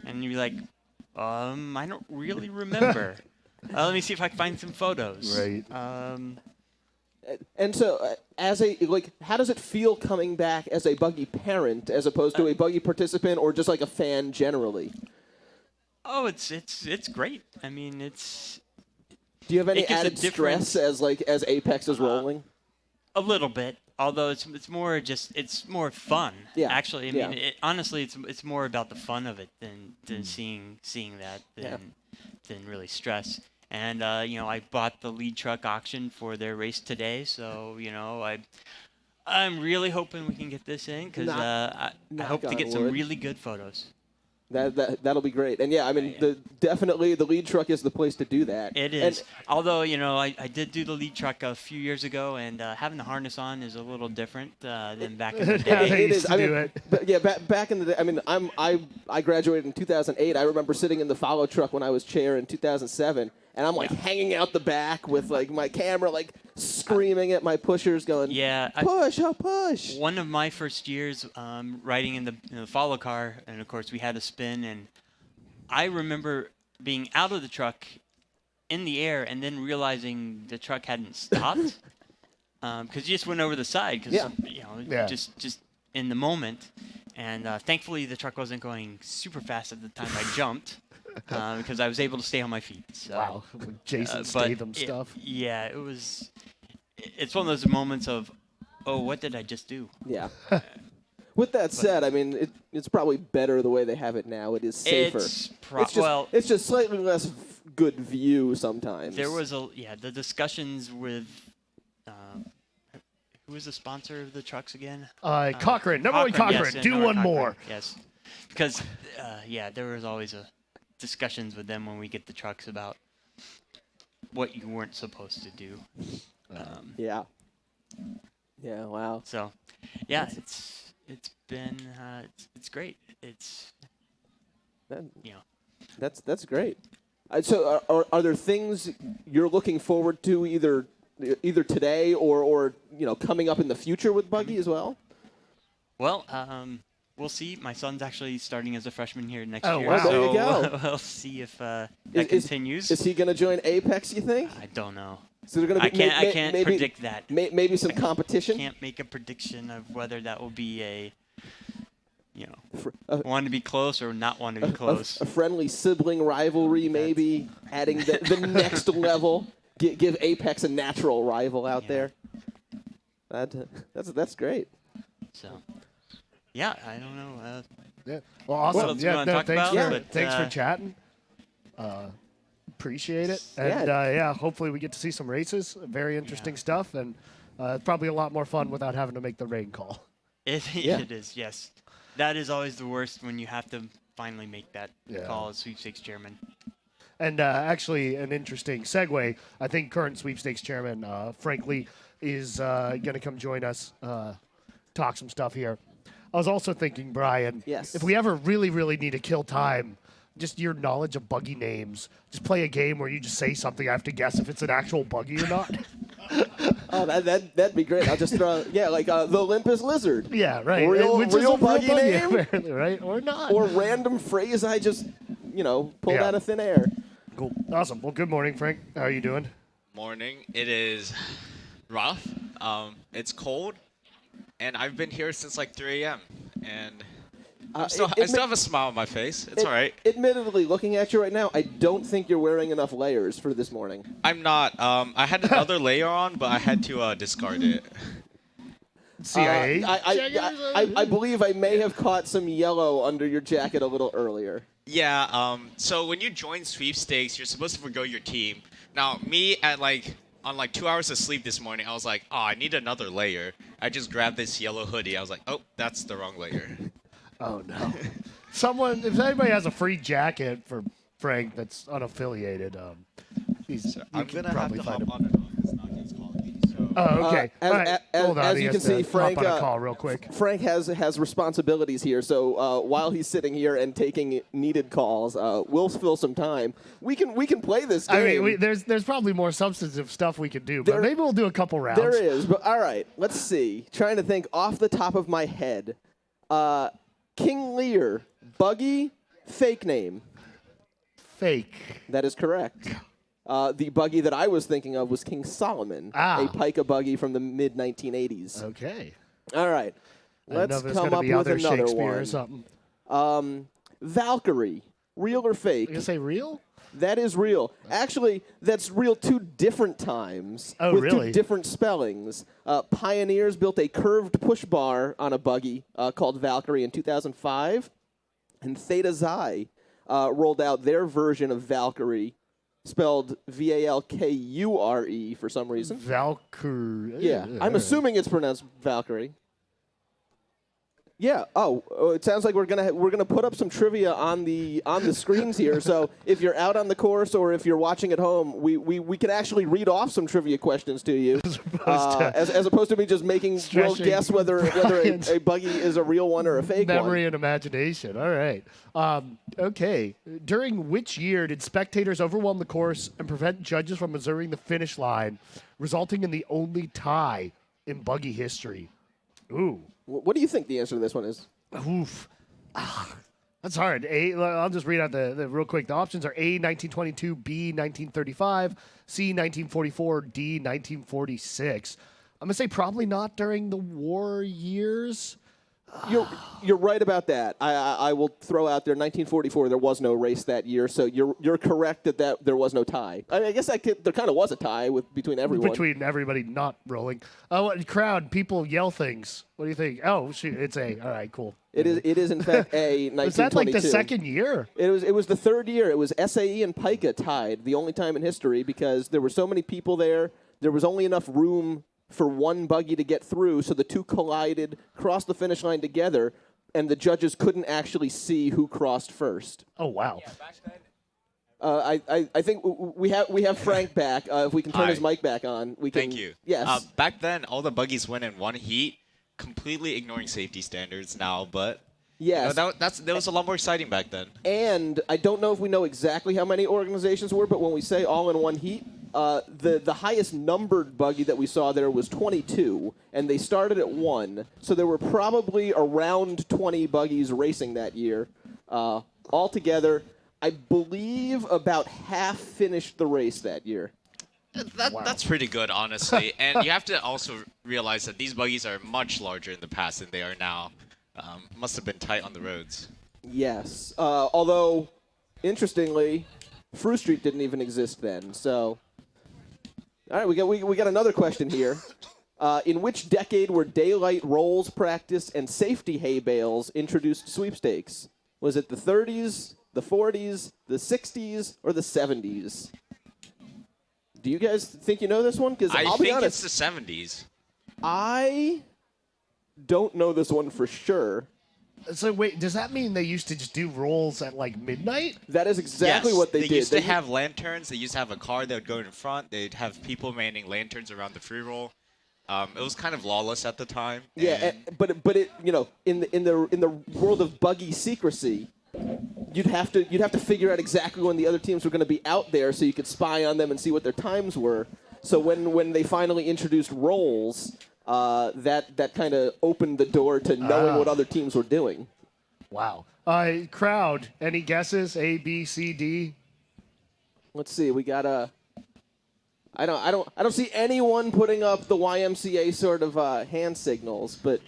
And you're like, I don't really remember. Let me see if I can find some photos. Right. And so, how does it feel coming back as a buggy parent as opposed to a buggy participant or just like a fan generally? Oh, it's great. I mean, Do you have any it gives a added stress as Apex is rolling? a little bit. Although it's more fun. Yeah. Actually, I mean, honestly, it's more about the fun of it than seeing that than really stress. And I bought the lead truck auction for their race today, so I'm really hoping we can get this in because I hope to get some really good photos. That'll be great. And yeah, I mean, definitely the lead truck is the place to do that. It is. Although, I did do the lead truck a few years ago, and having the harness on is a little different than back in the day. It is. I mean, back in the day. I mean, I graduated in 2008. I remember sitting in the follow truck when I was chair in 2007, and I'm like hanging out the back with like my camera, like screaming at my pushers, going, push. One of my first years riding in the follow car, and of course we had a spin, and I remember being out of the truck in the air and then realizing the truck hadn't stopped because you just went over the side because just in the moment, and thankfully the truck wasn't going super fast at the time I jumped. Because I was able to stay on my feet. So, wow, Jason Statham stuff. Yeah, it was. It's one of those moments of, oh, what did I just do? Yeah. With that said, I mean, it's probably better the way they have it now. It is safer. It's just slightly less good view sometimes. There was the discussions with. Who was the sponsor of the trucks again? Cochrane, number one Cochrane. Yes, do one more. Yes, because there was always discussions with them when we get the trucks about what you weren't supposed to do. Yeah. Wow. So, yeah, it's been it's great. That's great. So, are there things you're looking forward to either today or coming up in the future with Buggy as well? Well, we'll see. My son's actually starting as a freshman here next year. Wow. So there you go. we'll see if that continues. Is he going to join Apex, you think? I don't know. So they're going to be I can't predict that. Maybe some competition? Can't make a prediction of whether that will be want to be close or not want to be close. A friendly sibling rivalry, maybe, adding the next level. Give Apex a natural rival out there. That's great. So, yeah, I don't know. Yeah. Well, awesome. What else you want to talk about? Thanks for chatting. Appreciate it. And hopefully we get to see some races. Very interesting stuff, and probably a lot more fun without having to make the rain call. It is, yes. That is always the worst when you have to finally make that call as sweepstakes chairman. And actually, an interesting segue. I think current sweepstakes chairman, frankly, is going to come join us, talk some stuff here. I was also thinking, Brian, Yes. if we ever really, really need to kill time, just your knowledge of buggy names, just play a game where you just say something. I have to guess if it's an actual buggy or not. Oh, that'd be great. I'll just throw, like the Olympus Lizard. Yeah, right. Real, Which real is a buggy name? apparently, right? Or not. Or random phrase I just, pulled Yeah. out of thin air. Cool. Awesome. Well, good morning, Frank. How are you doing? Morning. It is rough. It's cold, and I've been here since like 3 a.m. And I still have a smile on my face. It's all right. Admittedly, looking at you right now, I don't think you're wearing enough layers for this morning. I'm not. I had another layer on, but I had to discard it. CIA? I believe I may have caught some yellow under your jacket a little earlier. Yeah. So when you join sweepstakes, you're supposed to forgo your team. Now, me on 2 hours of sleep this morning, I was like, oh, I need another layer. I just grabbed this yellow hoodie. I was like, oh, that's the wrong layer. Oh, no. If anybody has a free jacket for Frank that's unaffiliated, I'm can gonna have probably to find hop him. on and off because Nugget's calling me. So. Oh, okay. As- All right. as- Hold on. as He you has can to see, Frank, hop on a call real quick. Frank has responsibilities here, so while he's sitting here and taking needed calls, we'll fill some time. We can play this game. I mean, there's probably more substantive stuff we could do, but There- maybe we'll do a couple rounds. There is, but all right. Let's see. Trying to think off the top of my head. King Lear, Buggy, fake name. Fake. That is correct. The buggy that I was thinking of was King Solomon, a Pica buggy from the mid 1980s. Okay. All right. I don't know Let's if it's come gonna up be with other another Shakespeare or one. something. Valkyrie, real or fake? You gonna say real? That is real. Actually, that's real 2 different times Oh, with really? 2 different spellings. Pioneers built a curved push bar on a buggy called Valkyrie in 2005, and Theta Xi rolled out their version of Valkyrie, spelled Valkure for some reason. Valkyrie. Yeah, I'm assuming it's pronounced Valkyrie. Yeah. Oh, it sounds like we're gonna put up some trivia on the screens here. So if you're out on the course or if you're watching at home, we can actually read off some trivia questions to you, as opposed to me just making real Stretching guess whether Brian's a buggy is a real one or a fake memory one. and imagination. All right. Okay. During which year did spectators overwhelm the course and prevent judges from observing the finish line, resulting in the only tie in buggy history? Ooh. What do you think the answer to this one is? Oof. That's hard. I'll just read out the real quick. The options are A, 1922, B, 1935, C, 1944, D, 1946. I'm going to say probably not during the war years. You're right about that. I will throw out there 1944. There was no race that year, so you're correct that there was no tie. I guess there kind of was a tie between everyone. Between everybody not rolling. Oh, crowd, people yell things. What do you think? Oh, shoot, it's A. All right, cool. It is in fact a 1922. Was that like the second year? It was the third year. It was SAE and Pica tied, the only time in history because there were so many people there. There was only enough room for one buggy to get through, so the 2 collided, crossed the finish line together, and the judges couldn't actually see who crossed first. Oh, wow. I think we have Frank back. If we can turn his Hi. mic back on, we can. Thank you. Yes. Back then, all the buggies went in one heat, completely ignoring safety standards now, but yes. that was a lot more exciting back then. And I don't know if we know exactly how many organizations were, but when we say all in one heat, the highest numbered buggy that we saw there was 22, and they started at 1. So there were probably around 20 buggies racing that year. Altogether, I believe about half finished the race that year. That's pretty good, honestly. And you have to also realize that these buggies are much larger in the past than they are now. Must have been tight on the roads. Yes. Although, interestingly, Fruit Street didn't even exist then. So, all right, we got another question here. In which decade were daylight rolls practice and safety hay bales introduced to sweepstakes? Was it the 30s, the 40s, the 60s, or the 70s? Do you guys think you know this one? Because I I'll be think honest, it's the 70s. I don't know this one for sure. So wait, does that mean they used to just do rolls at like midnight? That is exactly Yes, what they did. used to have lanterns. They used to have a car that would go in front. They'd have people manning lanterns around the free roll. It was kind of lawless at the time. Yeah, and but it in the world of buggy secrecy, you'd have to figure out exactly when the other teams were going to be out there so you could spy on them and see what their times were. So when they finally introduced rolls, that kind of opened the door to knowing what other teams were doing. Wow. Crowd, any guesses? A, B, C, D? Let's see. We got a. I don't see anyone putting up the YMCA sort of hand signals, but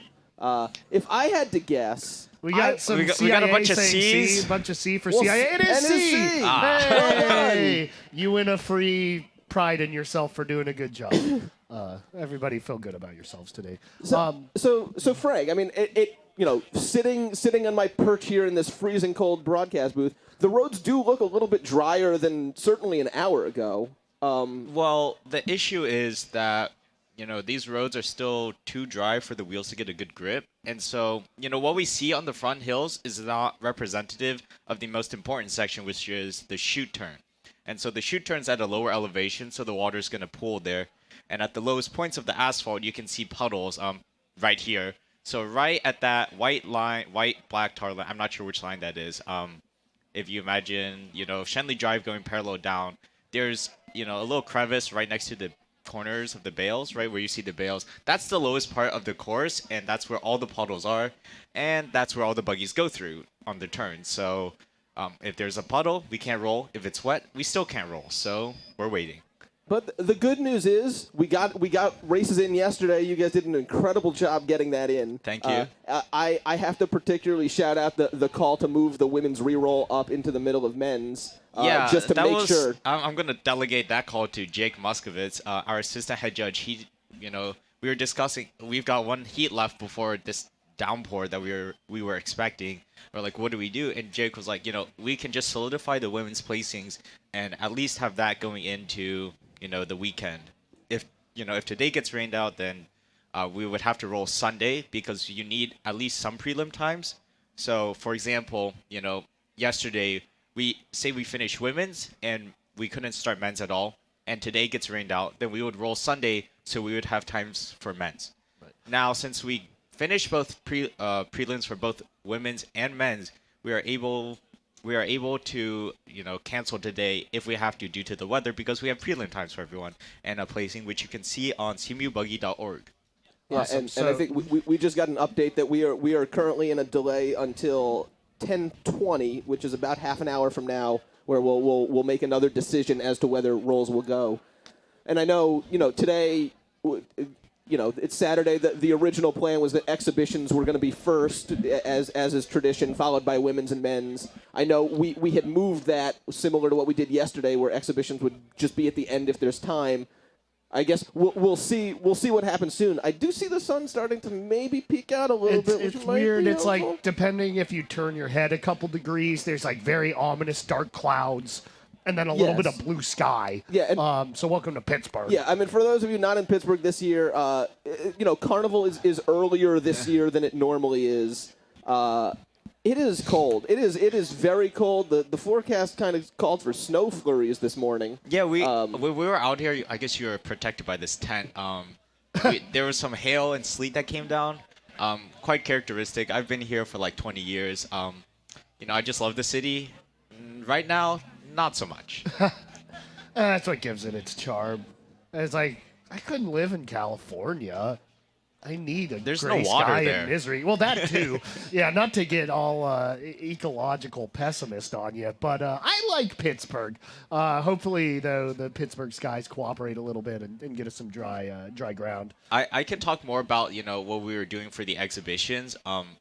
if I had to guess, We got some we got CIA a bunch of saying Cs. C, a bunch of C for Well, CIA. It is and it is C. C. Hey, you win a free pride in yourself for doing a good job. Everybody feel good about yourselves today. So Frank, I mean, sitting on my perch here in this freezing cold broadcast booth, the roads do look a little bit drier than certainly an hour ago. Well, the issue is that, these roads are still too dry for the wheels to get a good grip. And so, what we see on the front hills is not representative of the most important section, which is the chute turn. And so the chute turn's at a lower elevation, so the water's going to pool there. And at the lowest points of the asphalt, you can see puddles right here. So right at that white-black tar line, I'm not sure which line that is. If you imagine, Shenley Drive going parallel down, there's, a little crevice right next to the corners of the bales, right where you see the bales. That's the lowest part of the course, and that's where all the puddles are, and that's where all the buggies go through on the turns. So if there's a puddle, we can't roll. If it's wet, we still can't roll. So we're waiting. But the good news is we got races in yesterday. You guys did an incredible job getting that in. Thank you. I have to particularly shout out the call to move the women's re-roll up into the middle of men's. Just to make sure. I'm going to delegate that call to Jake Muskovitz, our assistant head judge. We were discussing. We've got one heat left before this downpour that we were expecting. We're like, what do we do? And Jake was like, we can just solidify the women's placings and at least have that going into the weekend. If today gets rained out, then we would have to roll Sunday because you need at least some prelim times. So, for example, yesterday we finished women's and we couldn't start men's at all, and today gets rained out, then we would roll Sunday so we would have times for men's. Right. Now, since we finished both prelims for both women's and men's, we are able to cancel today if we have to due to the weather because we have prelim times for everyone and a placing which you can see on cmubuggy.org. Yeah, Awesome. and I think we just got an update that we are currently in a delay until 10:20, which is about half an hour from now, where we'll make another decision as to whether rolls will go. And I know today. It's Saturday. The original plan was that exhibitions were going to be first, as is tradition, followed by women's and men's. I know we had moved that similar to what we did yesterday, where exhibitions would just be at the end if there's time. I guess we'll see what happens soon. I do see the sun starting to maybe peek out a little bit. It's which might weird. be It's helpful. like depending if you turn your head a couple degrees, there's like very ominous dark clouds, and then a little bit Yes. of blue sky. Yeah, and- so welcome to Pittsburgh. Yeah, I mean, for those of you not in Pittsburgh this year, Carnival is earlier this year than it normally is. It is cold. It is very cold. The forecast kind of called for snow flurries this morning. Yeah, we were out here. I guess you were protected by this tent. There was some hail and sleet that came down. Quite characteristic. I've been here for like 20 years. I just love the city. Right now, not so much. That's what gives it its charm. It's like I couldn't live in California. I need a There's gray no water sky there. and misery. Well, that too. Yeah, not to get all ecological pessimist on you, but I like Pittsburgh. Hopefully, though, the Pittsburgh skies cooperate a little bit and get us some dry ground. I can talk more about what we were doing for the exhibitions.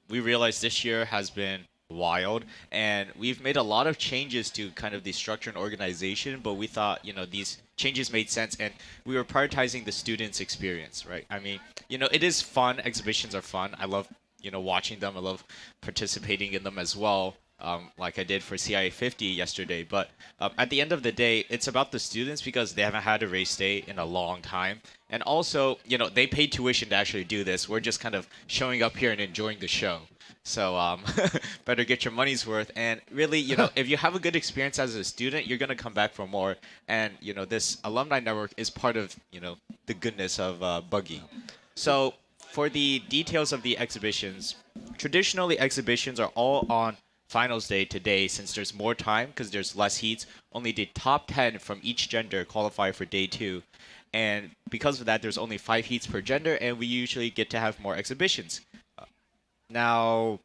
We realized this year has been wild, and we've made a lot of changes to kind of the structure and organization, but we thought these changes made sense, and we were prioritizing the students' experience, right? I mean, it is fun. Exhibitions are fun. I love watching them. I love participating in them as well, like I did for CIA 50 yesterday. But at the end of the day, it's about the students because they haven't had a race day in a long time, and also they paid tuition to actually do this. We're just kind of showing up here and enjoying the show. So better get your money's worth. And really, if you have a good experience as a student, you're gonna come back for more. And this alumni network is part of the goodness of Buggy. So for the details of the exhibitions, traditionally exhibitions are all on finals day today since there's more time because there's less heats. Only the top 10 from each gender qualify for day 2. And because of that, there's only 5 heats per gender, and we usually get to have more exhibitions. Now,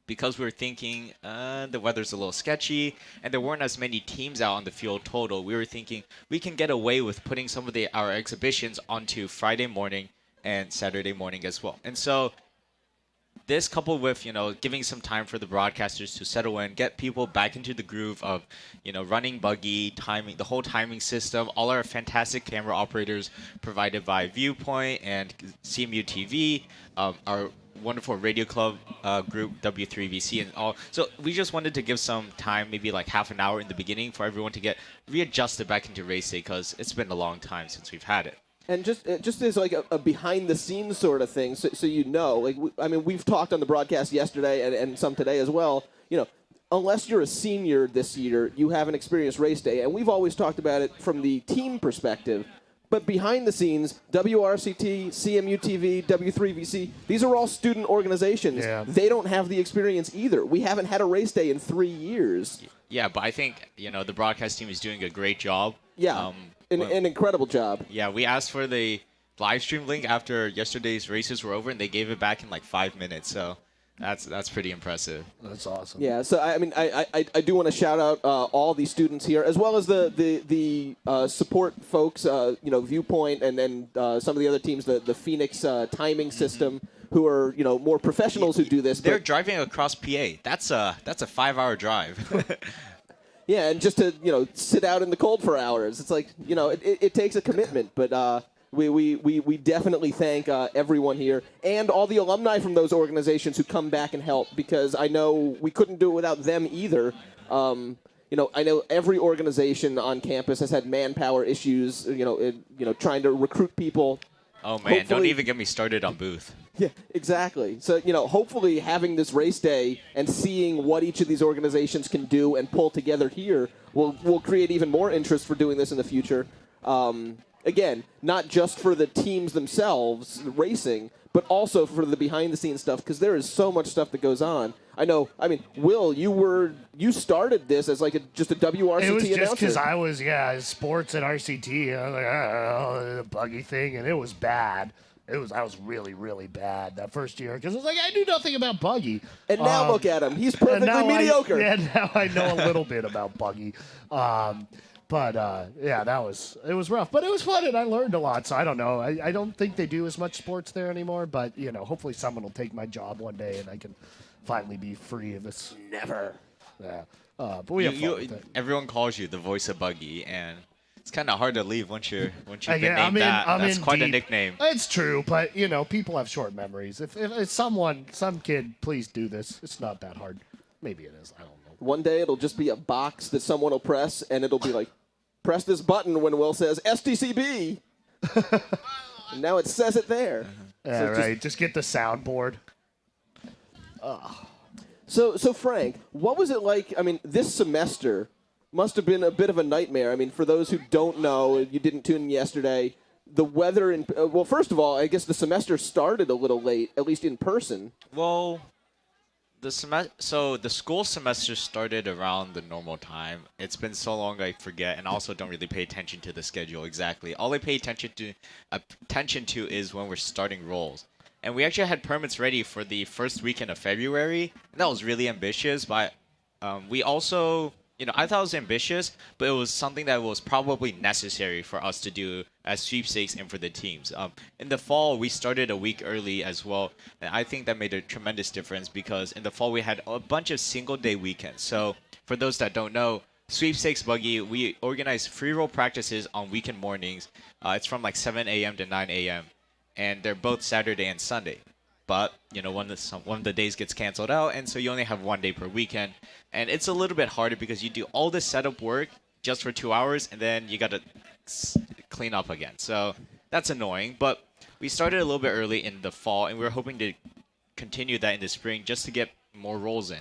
because we were thinking the weather's a little sketchy and there weren't as many teams out on the field total, we were thinking we can get away with putting some of our exhibitions onto Friday morning and Saturday morning as well. And so this coupled with, giving some time for the broadcasters to settle in, get people back into the groove of, running Buggy, timing, the whole timing system, all our fantastic camera operators provided by Viewpoint and CMU TV, our wonderful radio club group W3VC and all. So we just wanted to give some time, maybe like half an hour in the beginning for everyone to get readjusted back into race day because it's been a long time since we've had it. And just as like a behind-the-scenes sort of thing, so we've talked on the broadcast yesterday and some today as well. Unless you're a senior this year, you haven't experienced race day, and we've always talked about it from the team perspective. But behind the scenes, WRCT, CMU TV, W3VC, these are all student organizations. Yeah. They don't have the experience either. We haven't had a race day in 3 years. Yeah, but I think the broadcast team is doing a great job. Yeah. An incredible job. Yeah, we asked for the live stream link after yesterday's races were over, and they gave it back in like 5 minutes. So that's pretty impressive. That's awesome. Yeah. So I do want to shout out all the students here, as well as the support folks. Viewpoint, and then some of the other teams, the Phoenix timing system, who are more professionals who do this. They're driving across PA. That's a 5-hour drive. Yeah, and just to sit out in the cold for hours, it's like it takes a commitment. But we definitely thank everyone here and all the alumni from those organizations who come back and help, because I know we couldn't do it without them either. I know every organization on campus has had manpower issues. Trying to recruit people. Oh man, don't even get me started on Booth. Yeah, exactly. So, hopefully having this race day and seeing what each of these organizations can do and pull together here will create even more interest for doing this in the future. Again, not just for the teams themselves racing, but also for the behind-the-scenes stuff, because there is so much stuff that goes on. Will, you started this as just a WRCT It was just announcer. because I was, sports at RCT. And I was like, the Buggy thing, and it was bad. I was really, really bad that first year because I was like, I knew nothing about Buggy. And now look at him. He's perfectly mediocre. Now I know a little bit about Buggy. But it was rough. But it was fun, and I learned a lot. So I don't know. I don't think they do as much sports there anymore. But, hopefully someone will take my job one day, and I can finally be free of this. Never. Yeah. But we have fun with it. Everyone calls you the voice of Buggy, and it's kind of hard to leave once you've been named I'm That's in quite a deep. nickname. It's true, but people have short memories. If some kid, please do this. It's not that hard. Maybe it is. I don't know. One day it'll just be a box that someone will press, and it'll be like, press this button when Will says STCB. And now it says it there. Yeah, right. Just get the soundboard. So Frank, what was it like? This semester must have been a bit of a nightmare. For those who don't know, you didn't tune in yesterday. The weather first of all, I guess the semester started a little late, at least in person. Well, the school semester started around the normal time. It's been so long I forget, and also don't really pay attention to the schedule exactly. All I pay attention to is when we're starting rolls. And we actually had permits ready for the first weekend of February. And that was really ambitious, but we also, I thought it was ambitious, but it was something that was probably necessary for us to do as sweepstakes and for the teams. In the fall, we started a week early as well, and I think that made a tremendous difference because in the fall we had a bunch of single-day weekends. So for those that don't know, Sweepstakes Buggy, we organize free roll practices on weekend mornings. It's from 7 a.m. to 9 a.m., and they're both Saturday and Sunday. But, one of the days gets canceled out, and so you only have 1 day per weekend. And it's a little bit harder because you do all this setup work just for 2 hours, and then you got to clean up again. So that's annoying. But we started a little bit early in the fall, and we were hoping to continue that in the spring just to get more rolls in.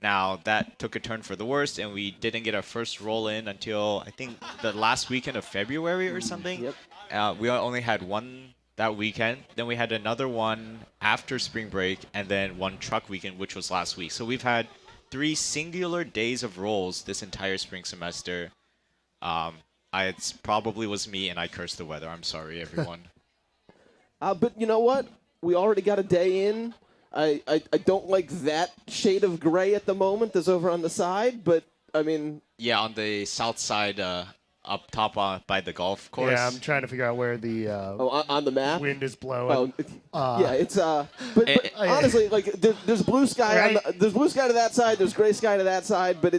Now, that took a turn for the worst, and we didn't get our first roll in until, I think, the last weekend of February or something. Yep. We only had one that weekend. Then we had another one after spring break, and then one truck weekend, which was last week. So we've had 3 singular days of rolls this entire spring semester. It probably was me, and I cursed the weather. I'm sorry, everyone. But you know what? We already got a day in. I don't like that shade of gray at the moment that's over on the side, but, I mean... Yeah, on the south side, up top by the golf course. Yeah, I'm trying to figure out where the on the map? wind is blowing. Yeah, it's but honestly, like there's blue sky Right. there's blue sky to that side, there's gray sky to that side, but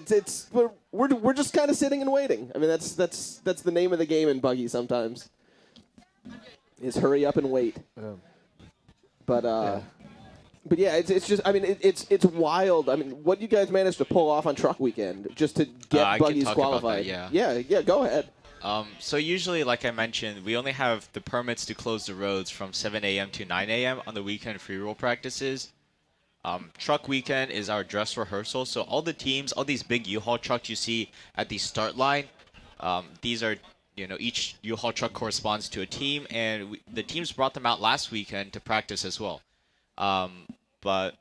we're just kind of sitting and waiting. I mean, that's the name of the game in Buggy sometimes. Is hurry up and wait. But yeah, it's just, I mean, it's wild. I mean, what you guys managed to pull off on truck weekend just to get I can Buggies talk about that, qualified? yeah. Yeah, go ahead. So usually, like I mentioned, we only have the permits to close the roads from 7 a.m. to 9 a.m. on the weekend free roll practices. Truck weekend is our dress rehearsal. So all the teams, all these big U-Haul trucks you see at the start line, these are, each U-Haul truck corresponds to a team, and the teams brought them out last weekend to practice as well. But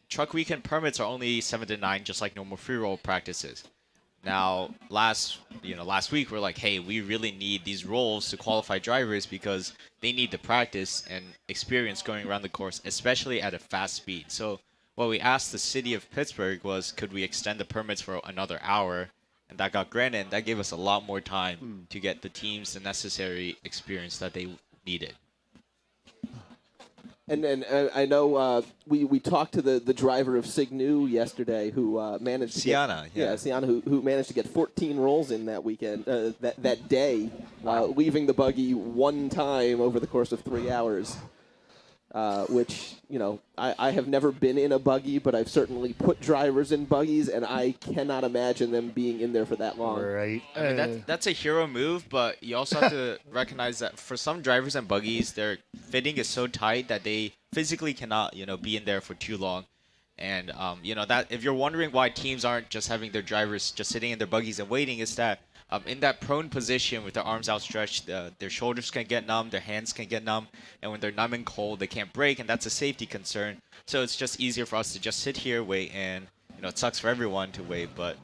truck weekend permits are only 7 to 9, just like normal free roll practices. Now, last week we're like, hey, we really need these rolls to qualify drivers because they need the practice and experience going around the course, especially at a fast speed. So what we asked the city of Pittsburgh was, could we extend the permits for another hour? And that got granted, and that gave us a lot more time to get the teams the necessary experience that they needed. And then I know we talked to the driver of Signu yesterday who managed to Sienna, Sienna, who managed to get 14 rolls in that weekend, that day, leaving the buggy one time over the course of 3 hours. Which, I have never been in a buggy, but I've certainly put drivers in buggies, and I cannot imagine them being in there for that long. Right. I mean, that's a hero move, but you also have to recognize that for some drivers and buggies, their fitting is so tight that they physically cannot, be in there for too long. And, that if you're wondering why teams aren't just having their drivers just sitting in their buggies and waiting, is that in that prone position with their arms outstretched, their shoulders can get numb, their hands can get numb, and when they're numb and cold, they can't brake, and that's a safety concern. So it's just easier for us to just sit here, wait, and it sucks for everyone to wait, but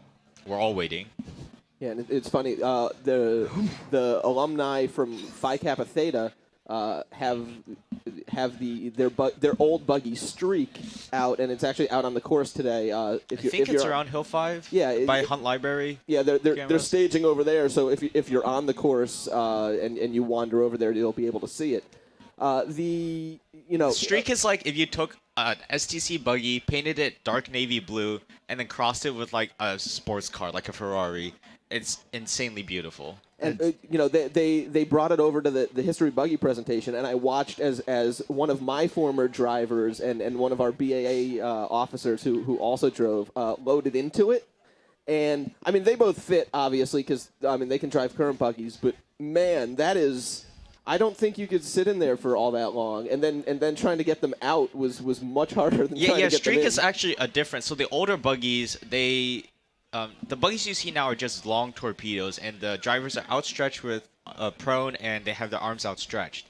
we're all waiting. Yeah, and it's funny. The alumni from Phi Kappa Theta have their old buggy Streak out, and it's actually out on the course today. I think it's around Hill 5. Yeah, by Hunt Library. Yeah, they're cameras. staging over there. So if you're on the course and you wander over there, you'll be able to see it. Streak is like if you took an STC buggy, painted it dark navy blue, and then crossed it with like a sports car, like a Ferrari. It's insanely beautiful. And they brought it over to the history buggy presentation, and I watched as one of my former drivers and one of our BAA officers who also drove loaded into it. And I mean, they both fit obviously because they can drive current buggies, but man, that is. I don't think you could sit in there for all that long, and then trying to get them out was much harder than trying to get them in. Streak is actually a difference. So the older buggies, the buggies you see now are just long torpedoes, and the drivers are outstretched with prone, and they have their arms outstretched.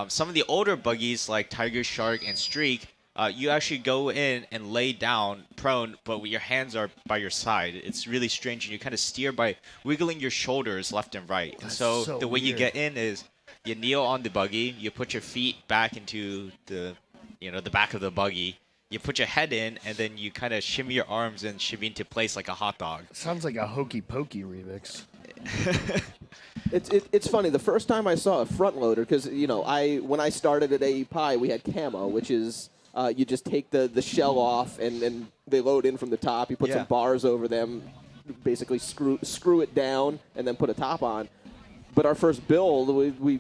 Some of the older buggies, like Tiger, Shark, and Streak, you actually go in and lay down prone, but your hands are by your side. It's really strange, and you kind of steer by wiggling your shoulders left and right. And so the way you get in is you kneel on the buggy, you put your feet back into the back of the buggy. You put your head in, and then you kind of shimmy your arms and shimmy into place like a hot dog. Sounds like a Hokey Pokey remix. It's funny. The first time I saw a front loader, because when I started at AE Pi, we had camo, which is you just take the shell off and they load in from the top. You put some bars over them, basically screw it down, and then put a top on. But our first build, we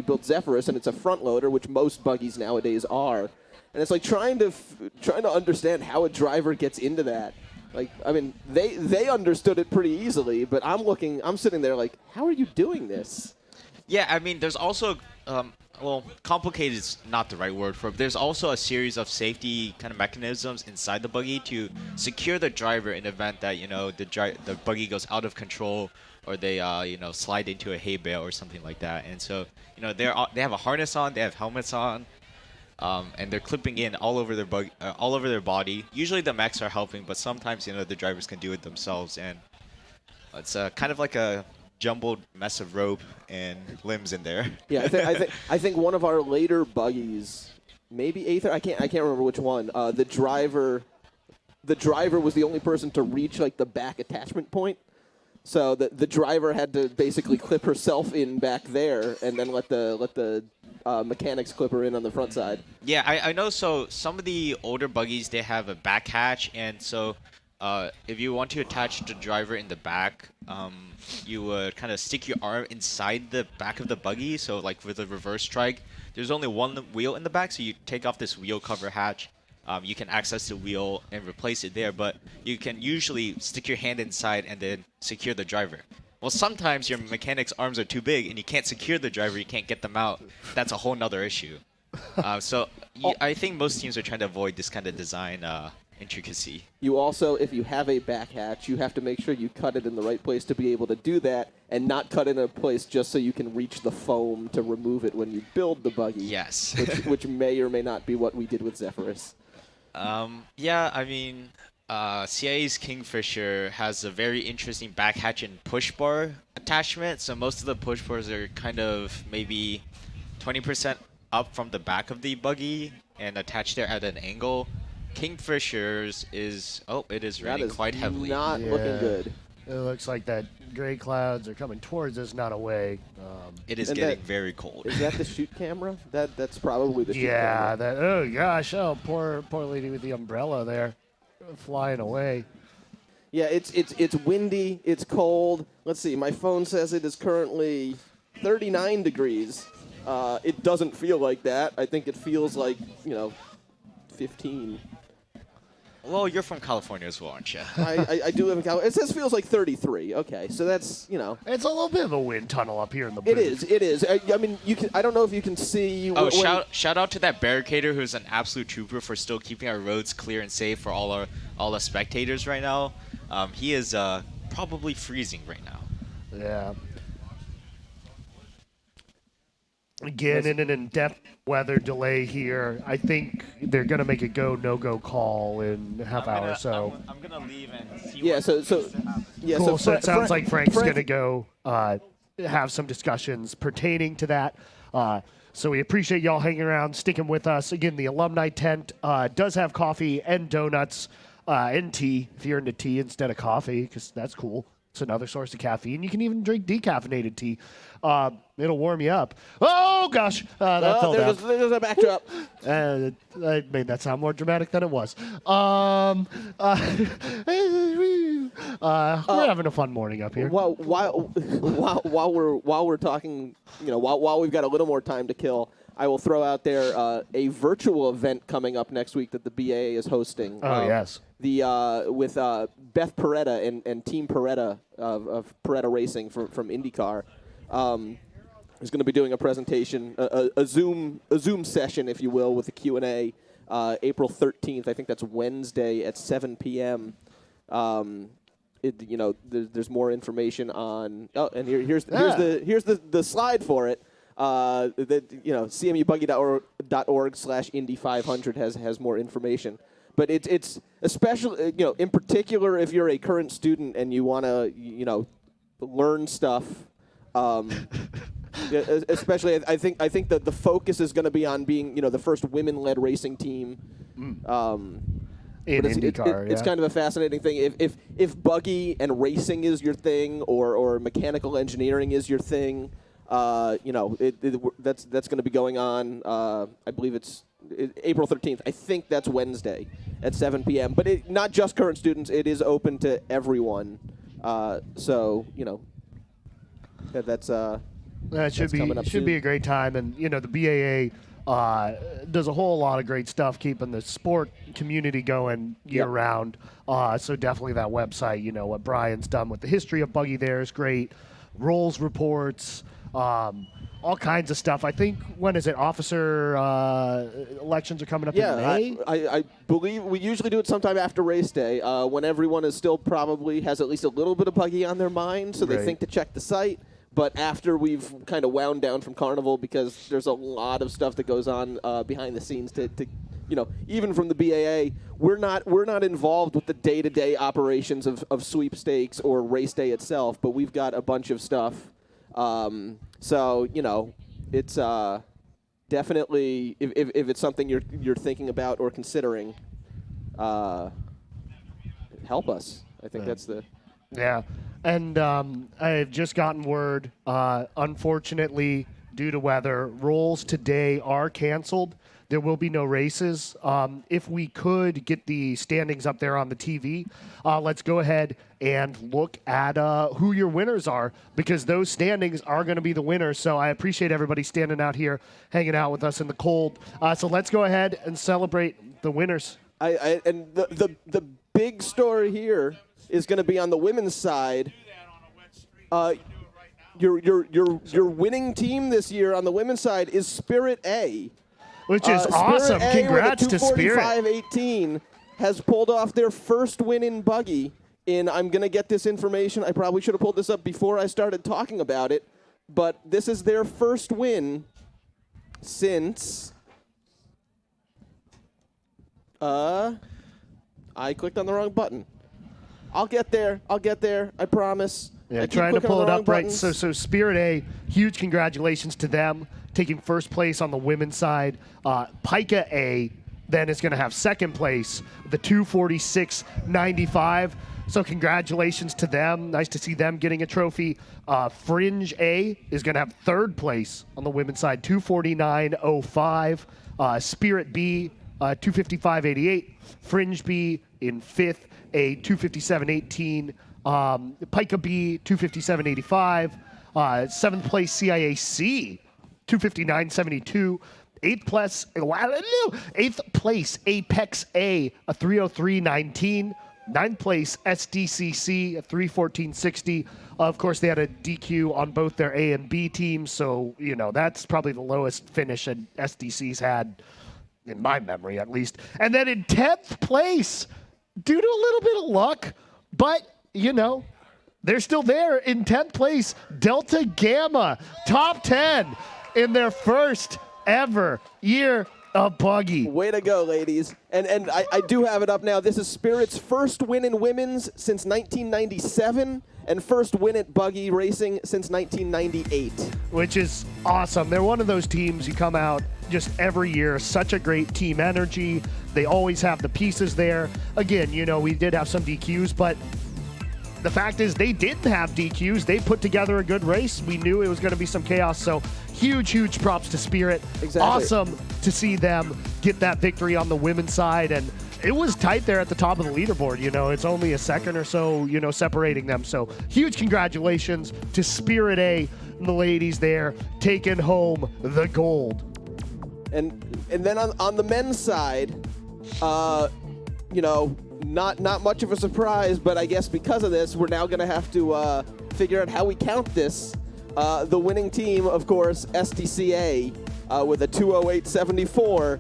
built Zephyrus, and it's a front loader, which most buggies nowadays are. And it's like trying to understand how a driver gets into that. Like, I mean, they understood it pretty easily, but I'm sitting there like, how are you doing this? Yeah, I mean, there's also well, complicated is not the right word for it. There's also a series of safety kind of mechanisms inside the buggy to secure the driver in the event that the buggy goes out of control or they slide into a hay bale or something like that. And so they have a harness on, they have helmets on, and they're clipping in all over their body. Usually the mechs are helping, but sometimes the drivers can do it themselves, and it's kind of like a jumbled mess of rope and limbs in there. Yeah, I think one of our later buggies, maybe Aether, I can't remember which one. The driver was the only person to reach like the back attachment point, so the driver had to basically clip herself in back there and then let the mechanics clip her in on the front side. Yeah, I know. So some of the older buggies, they have a back hatch, and so if you want to attach the driver in the back, you would kind of stick your arm inside the back of the buggy. So like with a reverse strike, there's only one wheel in the back, so you take off this wheel cover hatch. You can access the wheel and replace it there, but you can usually stick your hand inside and then secure the driver. Well, sometimes your mechanic's arms are too big and you can't secure the driver, you can't get them out. That's a whole nother issue. I think most teams are trying to avoid this kind of design intricacy. You also, if you have a back hatch, you have to make sure you cut it in the right place to be able to do that, and not cut it in a place just so you can reach the foam to remove it when you build the buggy. Yes. which may or may not be what we did with Zephyrus. CIA's Kingfisher has a very interesting back hatch and push bar attachment. So most of the push bars are kind of maybe 20% up from the back of the buggy and attached there at an angle. Kingfisher's is raining quite heavily. Not looking good. It looks like that gray clouds are coming towards us, not away. It is getting very cold. Is that the shoot camera? That's probably the shoot camera. Yeah. Oh gosh. Oh, poor lady with the umbrella there, flying away. Yeah, it's windy. It's cold. Let's see. My phone says it is currently 39 degrees. It doesn't feel like that. I think it feels like 15. Well, you're from California as well, aren't you? I do live in California. It says feels like 33. Okay, so that's It's a little bit of a wind tunnel up here in the It booth. is. I mean, you can. I don't know if you can see. Oh, shout out to that barricader who's an absolute trooper for still keeping our roads clear and safe for all the spectators right now. He is probably freezing right now. Yeah. Again, in an in-depth weather delay here, I think they're going to make a go/no-go call in a half hour or so. I'm gonna leave and see. Yeah. Cool. So it sounds like Frank's going to go have some discussions pertaining to that. So we appreciate y'all hanging around, sticking with us. Again, the alumni tent does have coffee and donuts and tea if you're into tea instead of coffee, because that's cool. It's another source of caffeine. You can even drink decaffeinated tea. It'll warm you up. Oh, gosh. That fell down. There's a backdrop. I made that sound more dramatic than it was. We're having a fun morning up here. While we're talking, while we've got a little more time to kill, I will throw out there a virtual event coming up next week that the BAA is hosting. Oh, yes. With Beth Peretta and Team Peretta of Peretta Racing from IndyCar. Is going to be doing a presentation, a Zoom session, if you will, with a Q&A, April 13th. I think that's Wednesday at 7 p.m. There's more information on. Oh, and here's the slide for it. CMUbuggy.org/Indy500 has more information. But it's especially in particular if you're a current student and you want to learn stuff. Especially, I think that the focus is going to be on being the first women-led racing team. In IndyCar, it's kind of a fascinating thing. If buggy and racing is your thing, or mechanical engineering is your thing, that's going to be going on. I believe it's April 13th. I think that's Wednesday at 7 p.m. But not just current students. It is open to everyone. That should be a great time, and the BAA does a whole lot of great stuff keeping the sport community going year round. So definitely that website, what Brian's done with the history of buggy there is great. Rolls reports, all kinds of stuff. I think, when is it? Officer elections are coming up in Yeah, May? I believe we usually do it sometime after race day, when everyone is still probably has at least a little bit of Buggy on their mind, so they Right. think to check the site. But after we've kind of wound down from Carnival, because there's a lot of stuff that goes on behind the scenes to even from the BAA, we're not involved with the day-to-day operations of sweepstakes or race day itself, but we've got a bunch of stuff. So it's definitely if it's something you're thinking about or considering, help us. I think that's the. Yeah, and I've just gotten word, unfortunately, due to weather, rolls today are canceled. There will be no races. If we could get the standings up there on the TV, let's go ahead and look at who your winners are, because those standings are going to be the winners. So I appreciate everybody standing out here, hanging out with us in the cold. So let's go ahead and celebrate the winners. And the big story here is going to be on the women's side. Your winning team this year on the women's side is Spirit A. Which is awesome. Spirit A Congrats with a to Spirit. 245.18 has pulled off their first win in Buggy. And I'm going to get this information. I probably should have pulled this up before I started talking about it. But this is their first win since... I clicked on the wrong button. I'll get there. I promise. Yeah, I keep trying to clicking on pull the it wrong up right. buttons. So Spirit A, huge congratulations to them, taking first place on the women's side. Pika A then is going to have second place, the 246.95. So congratulations to them. Nice to see them getting a trophy. Fringe A is going to have third place on the women's side, 249.05. Spirit B, 255.88. Fringe B in fifth, a 257.18. Pika B, 257.85. Seventh place CIAC, 259.72. Eighth place Apex A, a 303.19. Ninth place SDCC, a 314.60. Of course, they had a DQ on both their A and B teams, so that's probably the lowest finish that SDC's had in my memory, at least. And then in 10th place, due to a little bit of luck, but they're still there in 10th place. Delta Gamma, top 10 in their first ever year of Buggy. Way to go, ladies. And I do have it up now. This is Spirit's first win in women's since 1997 and first win at Buggy Racing since 1998. Which is awesome. They're one of those teams you come out just every year. Such a great team energy. They always have the pieces there. Again, we did have some DQs, but the fact is they didn't have DQs. They put together a good race. We knew it was going to be some chaos, so huge props to Spirit. Exactly. Awesome to see them get that victory on the women's side, and it was tight there at the top of the leaderboard. It's only a second or so, separating them. So huge congratulations to Spirit A and the ladies there taking home the gold. And then on the men's side, not much of a surprise, but I guess because of this, we're now going to have to figure out how we count this. The winning team, of course, SDCA, with a 208.74,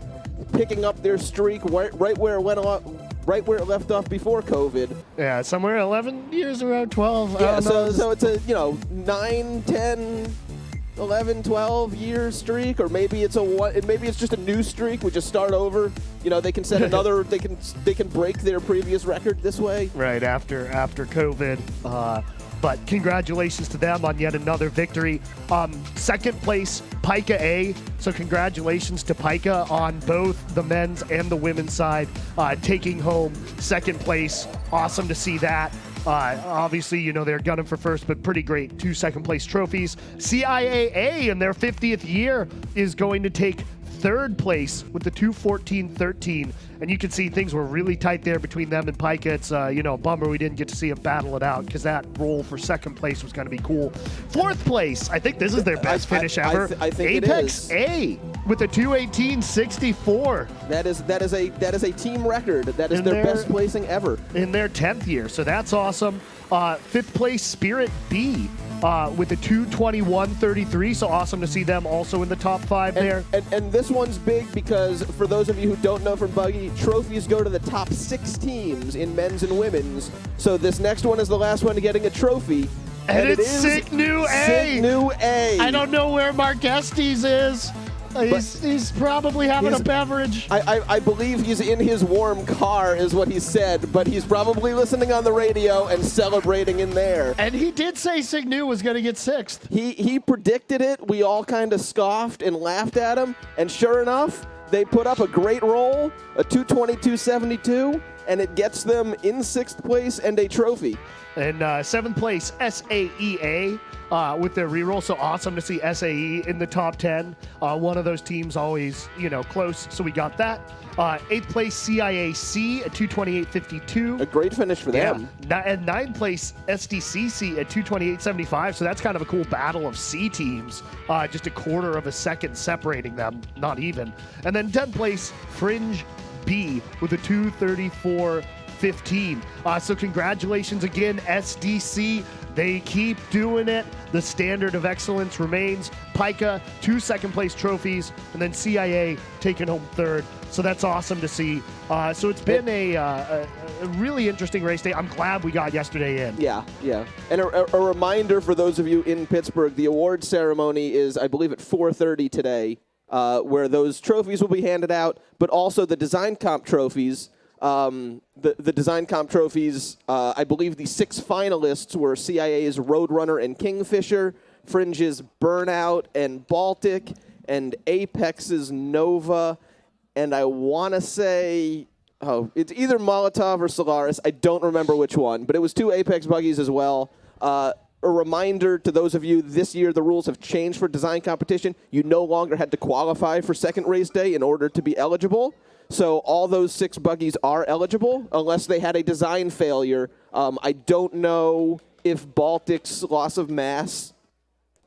picking up their streak right where it went off, right where it left off before COVID. Yeah, somewhere 11 years, around 12. Yeah, so it's a 9, 10, 11, 12 year streak, or maybe it's just a new streak. We just start over. They can set another. they can break their previous record this way. Right after COVID. But congratulations to them on yet another victory. Second place, Pika A. So congratulations to Pika on both the men's and the women's side, taking home second place. Awesome to see that. Obviously, they're gunning for first, but pretty great 2 second place trophies. CIAA in their 50th year is going to take third place with the 214.13. And you can see things were really tight there between them and Pika. It's a bummer we didn't get to see them battle it out, because that roll for second place was going to be cool. Fourth place, I think this is their best finish ever. I think Apex it is. A with a 218.64. That is a team record. That is their best placing ever in their 10th year. So that's awesome. Fifth place, Spirit B with a 2:21:33. So awesome to see them also in the top 5 there. And this one's big because for those of you who don't know from Buggy, trophies go to the top 6 teams in men's and women's. So this next one is the last one to getting a trophy. And it's Sick New A. Sick New A. I don't know where Mark Estes is. He's probably having a beverage. I believe he's in his warm car, is what he said, but he's probably listening on the radio and celebrating in there. And he did say Signu was going to get 6th. He predicted it. We all kind of scoffed and laughed at him, and sure enough, they put up a great roll, a 222.72, and it gets them in 6th place and a trophy. And 7th place, SAEA. With their reroll, so awesome to see SAE in the top 10. One of those teams always, close, so we got that. 8th place, CIAC at 228.52. A great finish for them. And 9th place, SDCC at 228.75, so that's kind of a cool battle of C teams. Just a quarter of a second separating them, not even. And then 10th place, Fringe B with a 234.15. So congratulations again, SDC. They keep doing it. The standard of excellence remains. Pica, 2 second-place trophies, and then CIA taking home 3rd. So that's awesome to see. So it's been a really interesting race day. I'm glad we got yesterday in. Yeah. And a reminder for those of you in Pittsburgh, the award ceremony is, I believe, at 4:30 today, where those trophies will be handed out, but also the design comp trophies. The design comp trophies, I believe the 6 finalists were CIA's Roadrunner and Kingfisher, Fringe's Burnout and Baltic, and Apex's Nova, and I want to say, it's either Molotov or Solaris. I don't remember which one, but it was 2 Apex buggies as well. A reminder to those of you, this year the rules have changed for design competition. You no longer had to qualify for second race day in order to be eligible. So all those 6 buggies are eligible unless they had a design failure. I don't know if Baltic's loss of mass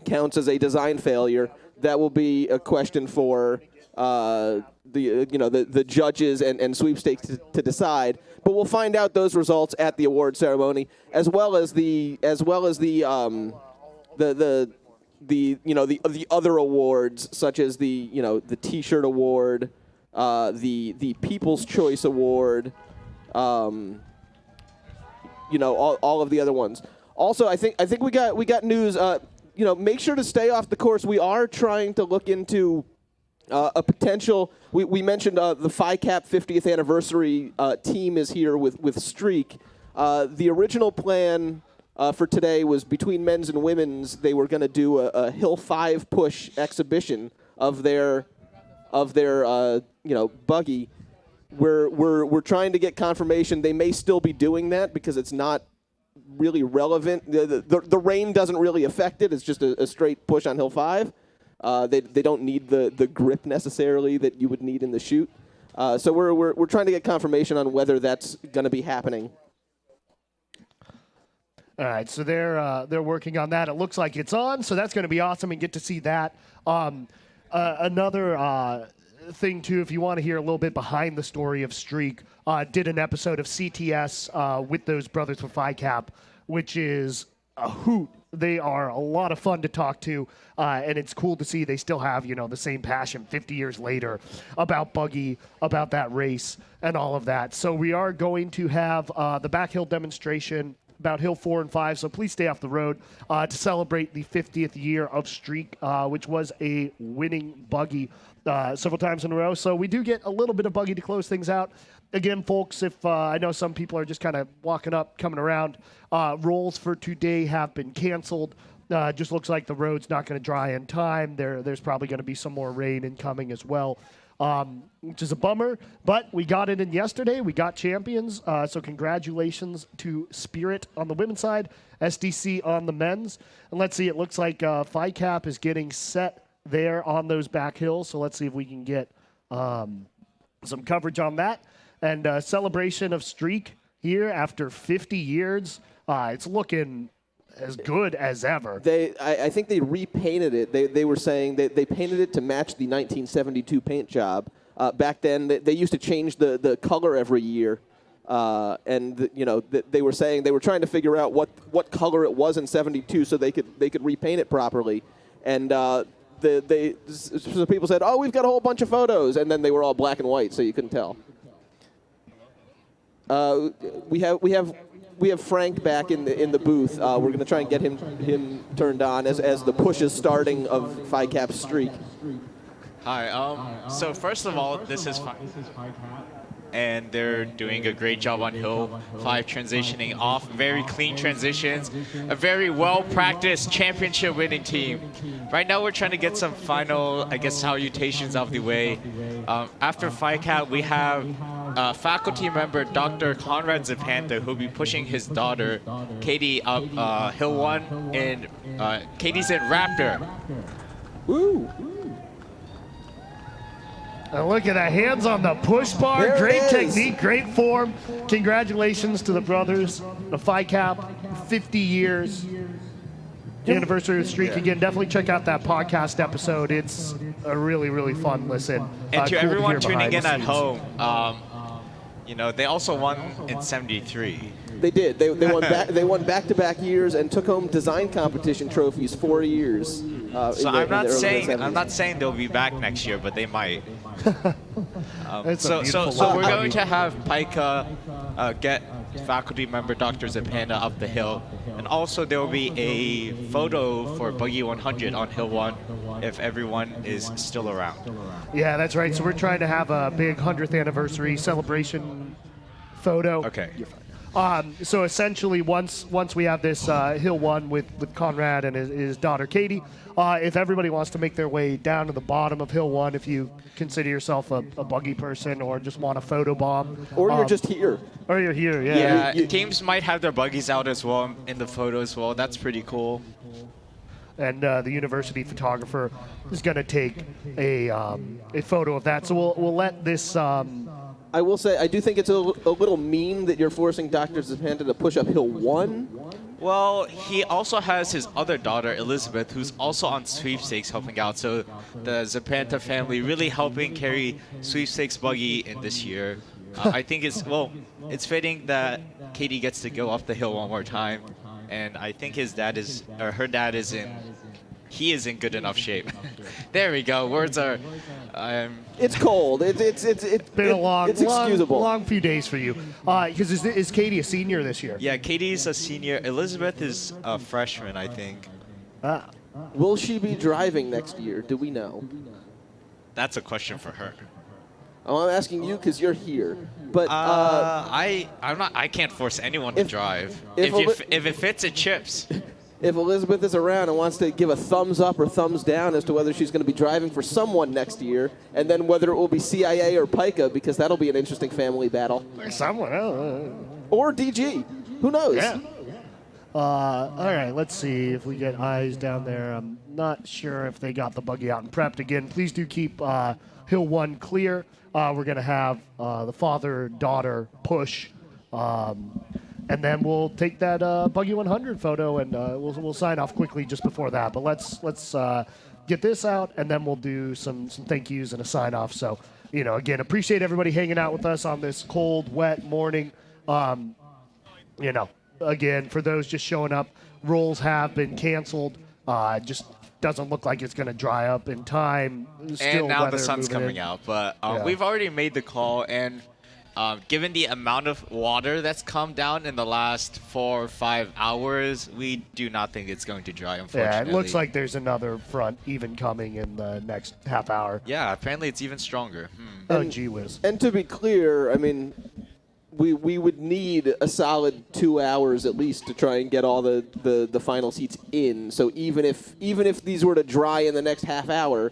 counts as a design failure. That will be a question for the judges and sweepstakes to decide. But we'll find out those results at the award ceremony, as well as the other awards, such as the T-shirt award. The People's Choice Award, all of the other ones. Also, I think we got news. Make sure to stay off the course. We are trying to look into a potential. We mentioned the FICAP 50th anniversary team is here with Streak. The original plan for today was between men's and women's. They were going to do a Hill 5 push exhibition of their buggy. We're trying to get confirmation. They may still be doing that because it's not really relevant. The rain doesn't really affect it. It's just a straight push on Hill 5. They don't need the grip necessarily that you would need in the chute. So we're trying to get confirmation on whether that's going to be happening. All right, so they're working on that. It looks like it's on, so that's going to be awesome and get to see that. Another thing, too, if you want to hear a little bit behind the story of Streak, did an episode of CTS with those brothers with FICAP, which is a hoot. They are a lot of fun to talk to, and it's cool to see they still have, the same passion 50 years later about Buggy, about that race, and all of that. So we are going to have the back hill demonstration about Hill 4 and 5, so please stay off the road to celebrate the 50th year of Streak, which was a winning Buggy several times in a row. So we do get a little bit of Buggy to close things out. Again, folks, if I know some people are just kind of walking up, coming around, rolls for today have been canceled. Just looks like the road's not going to dry in time. There's probably going to be some more rain incoming as well. Which is a bummer, but we got it in yesterday. We got champions, so congratulations to Spirit on the women's side, SDC on the men's. And let's see, it looks like FICAP is getting set there on those back hills, so let's see if we can get some coverage on that. And celebration of Streak here after 50 years. It's looking as good as ever. I think they repainted it. They were saying that they painted it to match the 1972 paint job. Back then, they used to change the color every year. They were saying they were trying to figure out what color it was in '72 so they could repaint it properly, and so people said, "Oh, we've got a whole bunch of photos," and then they were all black and white, so you couldn't tell. We have Frank back in the booth. We're going to try and get him turned on as the push is starting of Phi Kap's streak. Hi. So first of all, this is Phi, and they're doing a great job on Hill 5 transitioning off. Very clean transitions. A very well-practiced championship-winning team. Right now, we're trying to get some final, I guess, salutations out of the way. After Phi Kap, we have faculty member Dr. Conrad Zapanta, who'll be pushing his daughter, Katie, up Hill 1, and Katie's in Raptor. Woo! And look at that, hands on the push bar. There Great it is. technique, great form. Congratulations to the brothers, the Phi Kap, 50 years. Anniversary of the streak. Again, definitely check out that podcast episode. It's a really, really fun listen. And to Cool everyone hear tuning behind in the at scenes. home, they also won in '73. They did. They won back. They won back-to-back years and took home design competition trophies 4 years. So I'm not saying they'll be back next year, but they might. It's a So beautiful we're look. going to have Pika get faculty member Dr. Zapanda up the hill, and also there will be a photo for Buggy 100 on Hill 1 if everyone is still around. Yeah, that's right. So we're trying to have a big 100th anniversary celebration photo. Okay. So essentially, once we have this Hill 1 with Conrad and his daughter Katie, if everybody wants to make their way down to the bottom of Hill 1, if you consider yourself a buggy person or just want a photo bomb. Or you're just here. Or you're here, yeah. Yeah, teams might have their buggies out as well in the photo as well. That's pretty cool. And the university photographer is going to take a photo of that. So we'll let this... I will say, I do think it's a little mean that you're forcing Dr. Zapanta to push up Hill 1. Well, he also has his other daughter, Elizabeth, who's also on sweepstakes helping out. So the Zapanta family really helping carry sweepstakes buggy in this year. I think it's fitting that Katie gets to go up the hill one more time. And I think her dad is in good enough shape. There we go. Words are... It's cold. It's been a long, it's excusable. long few days for you. Because is Katie a senior this year? Yeah, Katie's a senior. Elizabeth is a freshman, I think. Will she be driving next year? Do we know? That's a question for her. Oh, I'm asking you because you're here. But I can't force anyone to drive. If it fits, it chips. if Elizabeth is around and wants to give a thumbs up or thumbs down as to whether she's going to be driving for someone next year, and then whether it will be CIA or Pika, because that'll be an interesting family battle. Someone else. Or DG. Who knows? Yeah. All right, let's see if we get eyes down there. I'm not sure if they got the buggy out and prepped. Again, please do keep Hill 1 clear. We're going to have the father-daughter push. And then we'll take that Buggy 100 photo, and we'll sign off quickly just before that. But let's get this out, and then we'll do some thank yous and a sign off. So, again, appreciate everybody hanging out with us on this cold, wet morning. Again, for those just showing up, rolls have been canceled. Just doesn't look like it's going to dry up in time. Still and now the weather sun's moving coming in. out, but Yeah. we've already made the call, and given the amount of water that's come down in the last 4 or 5 hours, we do not think it's going to dry, Yeah, unfortunately. it looks like there's another front even coming in the next half hour. Yeah, apparently it's even stronger. Oh, gee whiz. And to be clear, I mean, we would need a solid 2 hours at least to try and get all the final seats in. So even if these were to dry in the next half hour,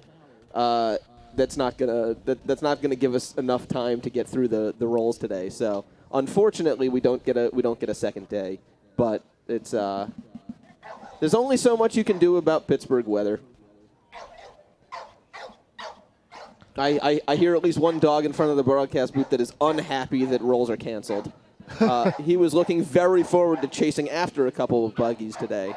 that's not gonna give us enough time to get through the rolls today. So unfortunately, we don't get a second day. But it's there's only so much you can do about Pittsburgh weather. I hear at least one dog in front of the broadcast booth that is unhappy that rolls are canceled. He was looking very forward to chasing after a couple of buggies today.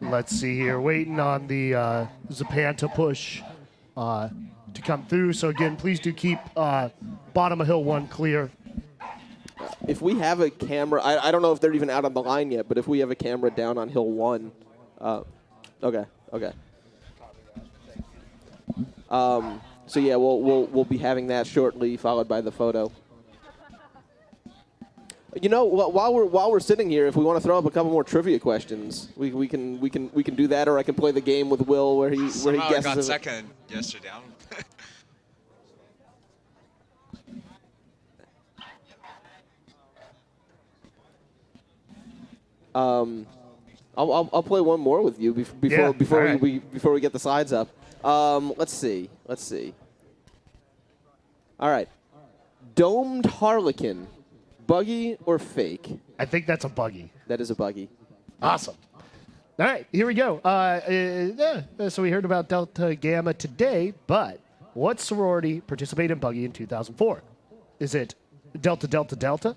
Let's see here. Waiting on the Zapanta push. to come through. So again, please do keep bottom of hill 1 clear. If we have a camera, I don't know if they're even out on the line yet, but if we have a camera down on hill 1, okay. So yeah, we'll be having that shortly, followed by the photo. You know, while we're sitting here, if we want to throw up a couple more trivia questions, we can do that, or I can play the game with Will where he guesses. I got second yesterday. I'll play one more with you before we get the sides up. Let's see. All right. Domed Harlequin, buggy or fake? I think that's a buggy. That is a buggy. Awesome. All right, here we go. So we heard about Delta Gamma today, but what sorority participated in Buggy in 2004? Is it Delta Delta Delta,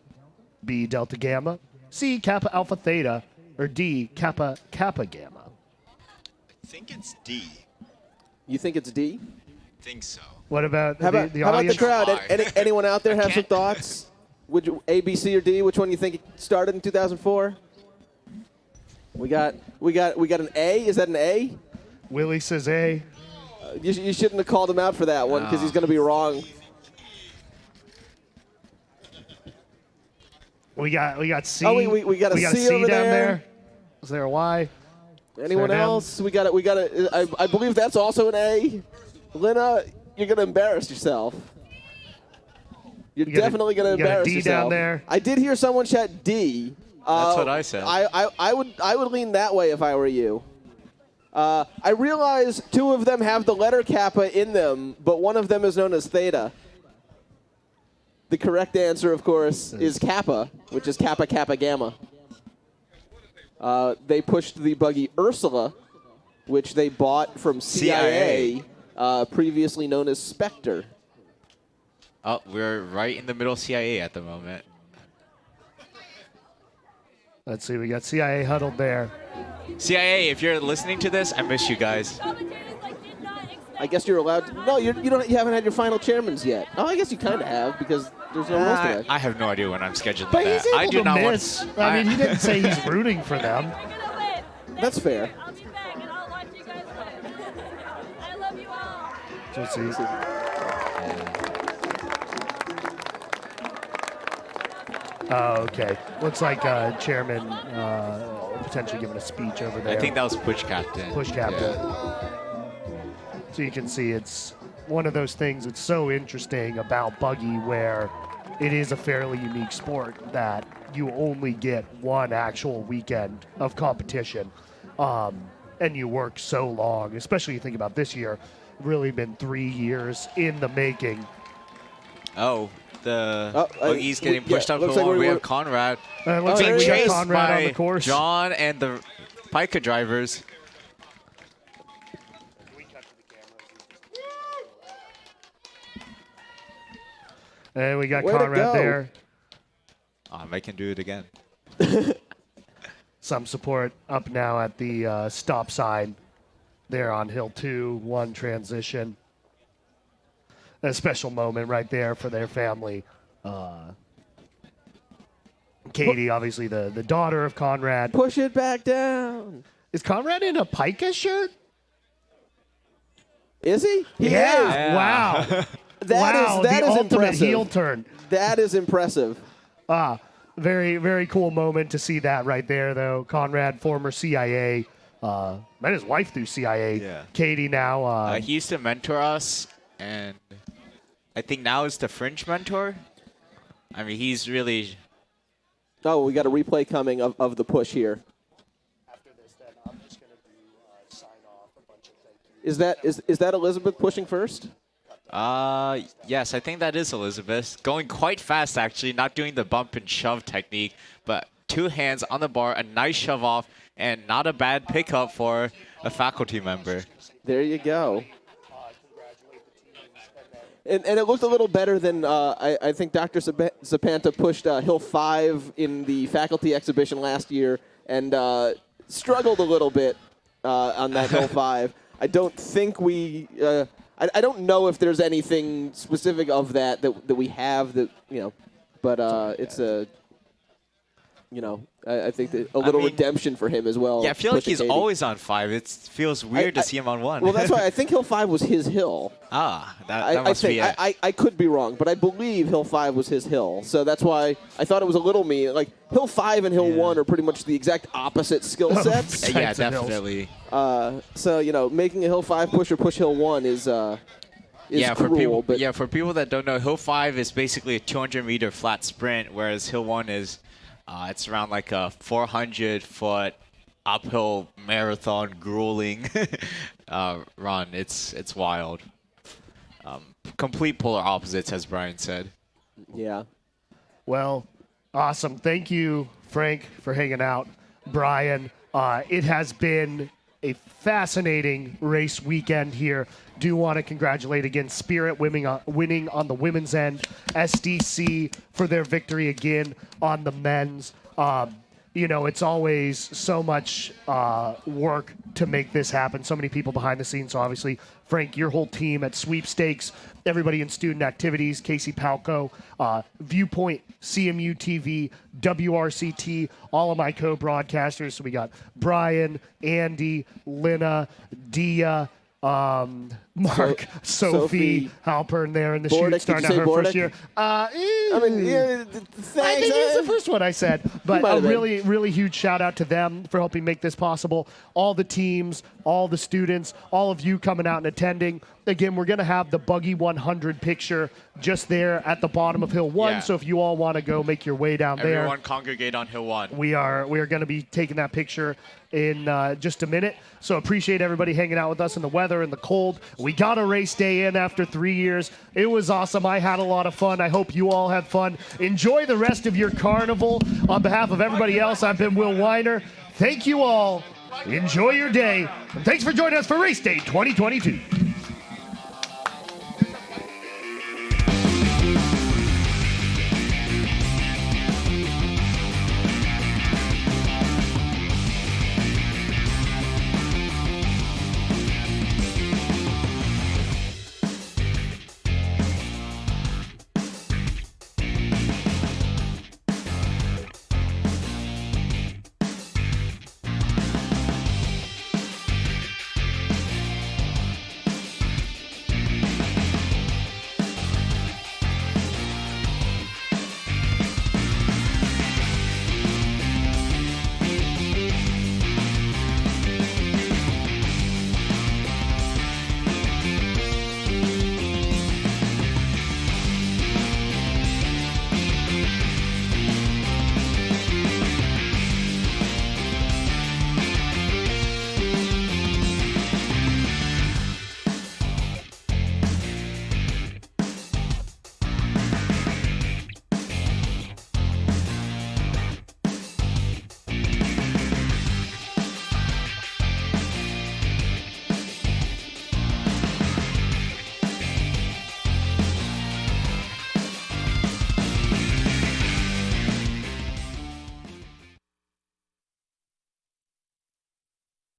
B Delta Gamma, C Kappa Alpha Theta, or D Kappa Kappa Gamma? I think it's D. You think it's D? I think so. What about the How about the audience? crowd? Anyone out there have some thoughts? Would you, A, B, C, or D? Which one you think started in 2004? We got an A. Is that an A? Willie says A. You shouldn't have called him out for that one because he's going to be wrong. We got C. Oh, we got a C C over down there. Is there a Y? Anyone else? We got it. I believe that's also an A. Lena, you're going to embarrass yourself. You're definitely going to embarrass D yourself. down there. I did hear someone chat D. That's what I said. I would lean that way if I were you. I realize two of them have the letter Kappa in them, but one of them is known as Theta. The correct answer, of course, is Kappa, which is Kappa Kappa Gamma. They pushed the buggy Ursula, which they bought from CIA. Previously known as Spectre. Oh, we're right in the middle of CIA at the moment. Let's see. We got CIA huddled there. CIA, if you're listening to this, I miss you guys. I guess you're allowed to. No, you haven't had your final chairmans yet. Oh, I guess you kind of have because there's no most of it. I have no idea when I'm scheduling But that. he's able I do to not miss. want. I mean, he didn't say he's rooting for them. That's fair. I'll be back and I'll watch you guys win. I love you all. Just easy. Oh, okay. Looks like chairman potentially giving a speech over there. I think that was push captain. Push captain. Yeah. So you can see it's one of those things that's so interesting about Buggy where it is a fairly unique sport that you only get one actual weekend of competition. And you work so long, especially you think about this year, really been 3 years in the making. Oh, the buggy's getting pushed up looks for like one. We we're- have Conrad. Looks there like we he got is. Conrad on by the course. John and the Pica drivers. And we got Way to Conrad go. there. I can do it again. Some support up now at the stop sign there on Hill 2, 1 transition. A special moment right there for their family. Katie, obviously the daughter of Conrad. Push it back down. Is Conrad in a Pica shirt? Is he? He is. Wow. That the is ultimate impressive. heel turn. That is impressive. Very, very cool moment to see that right there, though. Conrad, former CIA, met his wife through CIA. Yeah. Katie now. He used to mentor us, and I think now is the French mentor. I mean, he's really. Oh, we got a replay coming of the push here. After this, then I'm just going to sign off a bunch of thank yous. Is that Elizabeth pushing first? Yes, I think that is Elizabeth. Going quite fast, actually, not doing the bump and shove technique, but 2 hands on the bar, a nice shove off, and not a bad pickup for a faculty member. There you go. And it looked a little better than I think Dr. Zapanta pushed Hill 5 in the faculty exhibition last year and struggled a little bit on that Hill 5. I don't think we I don't know if there's anything specific of that we have that, but it's a, I think that a little redemption for him as well. Yeah, I feel like he's Katie. always on 5. It feels weird to see him on 1. Well, that's why I think Hill 5 was his hill. That must be it. I could be wrong, but I believe Hill 5 was his hill. So that's why I thought it was a little mean. Like, Hill 5 and Hill 1 are pretty much the exact opposite skill sets. Yeah, definitely. So, making a Hill 5 push or push Hill 1 is cruel. For people that don't know, Hill 5 is basically a 200-meter flat sprint, whereas Hill 1 is it's around like a 400-foot uphill marathon grueling run. It's wild. Complete polar opposites, as Brian said. Yeah. Well, awesome. Thank you, Frank, for hanging out. Brian, it has been a fascinating race weekend here. Do want to congratulate again Spirit winning on the women's end, SDC for their victory again on the men's. It's always so much work to make this happen. So many people behind the scenes. So obviously, Frank, your whole team at Sweepstakes, everybody in student activities, Casey Palco, Viewpoint, CMU TV, WRCT, all of my co-broadcasters. So we got Brian, Andy, Lina, Dia, Mark, Sophie Halpern there in the Bordick, shoot, starting out her first year. Thanks. I think it was the first one I said. But might a have been. really, really huge shout out to them for helping make this possible. All the teams, all the students, all of you coming out and attending. Again, we're going to have the Buggy 100 picture just there at the bottom of Hill 1. Yeah. So if you all want to go make your way down there. Everyone congregate on Hill 1. We are going to be taking that picture in just a minute. So appreciate everybody hanging out with us in the weather and the cold. We got a race day in after 3 years. It was awesome. I had a lot of fun. I hope you all had fun. Enjoy the rest of your carnival. On behalf of everybody else, I've been Will Weiner. Thank you all. Enjoy your day. And thanks for joining us for Race Day 2022.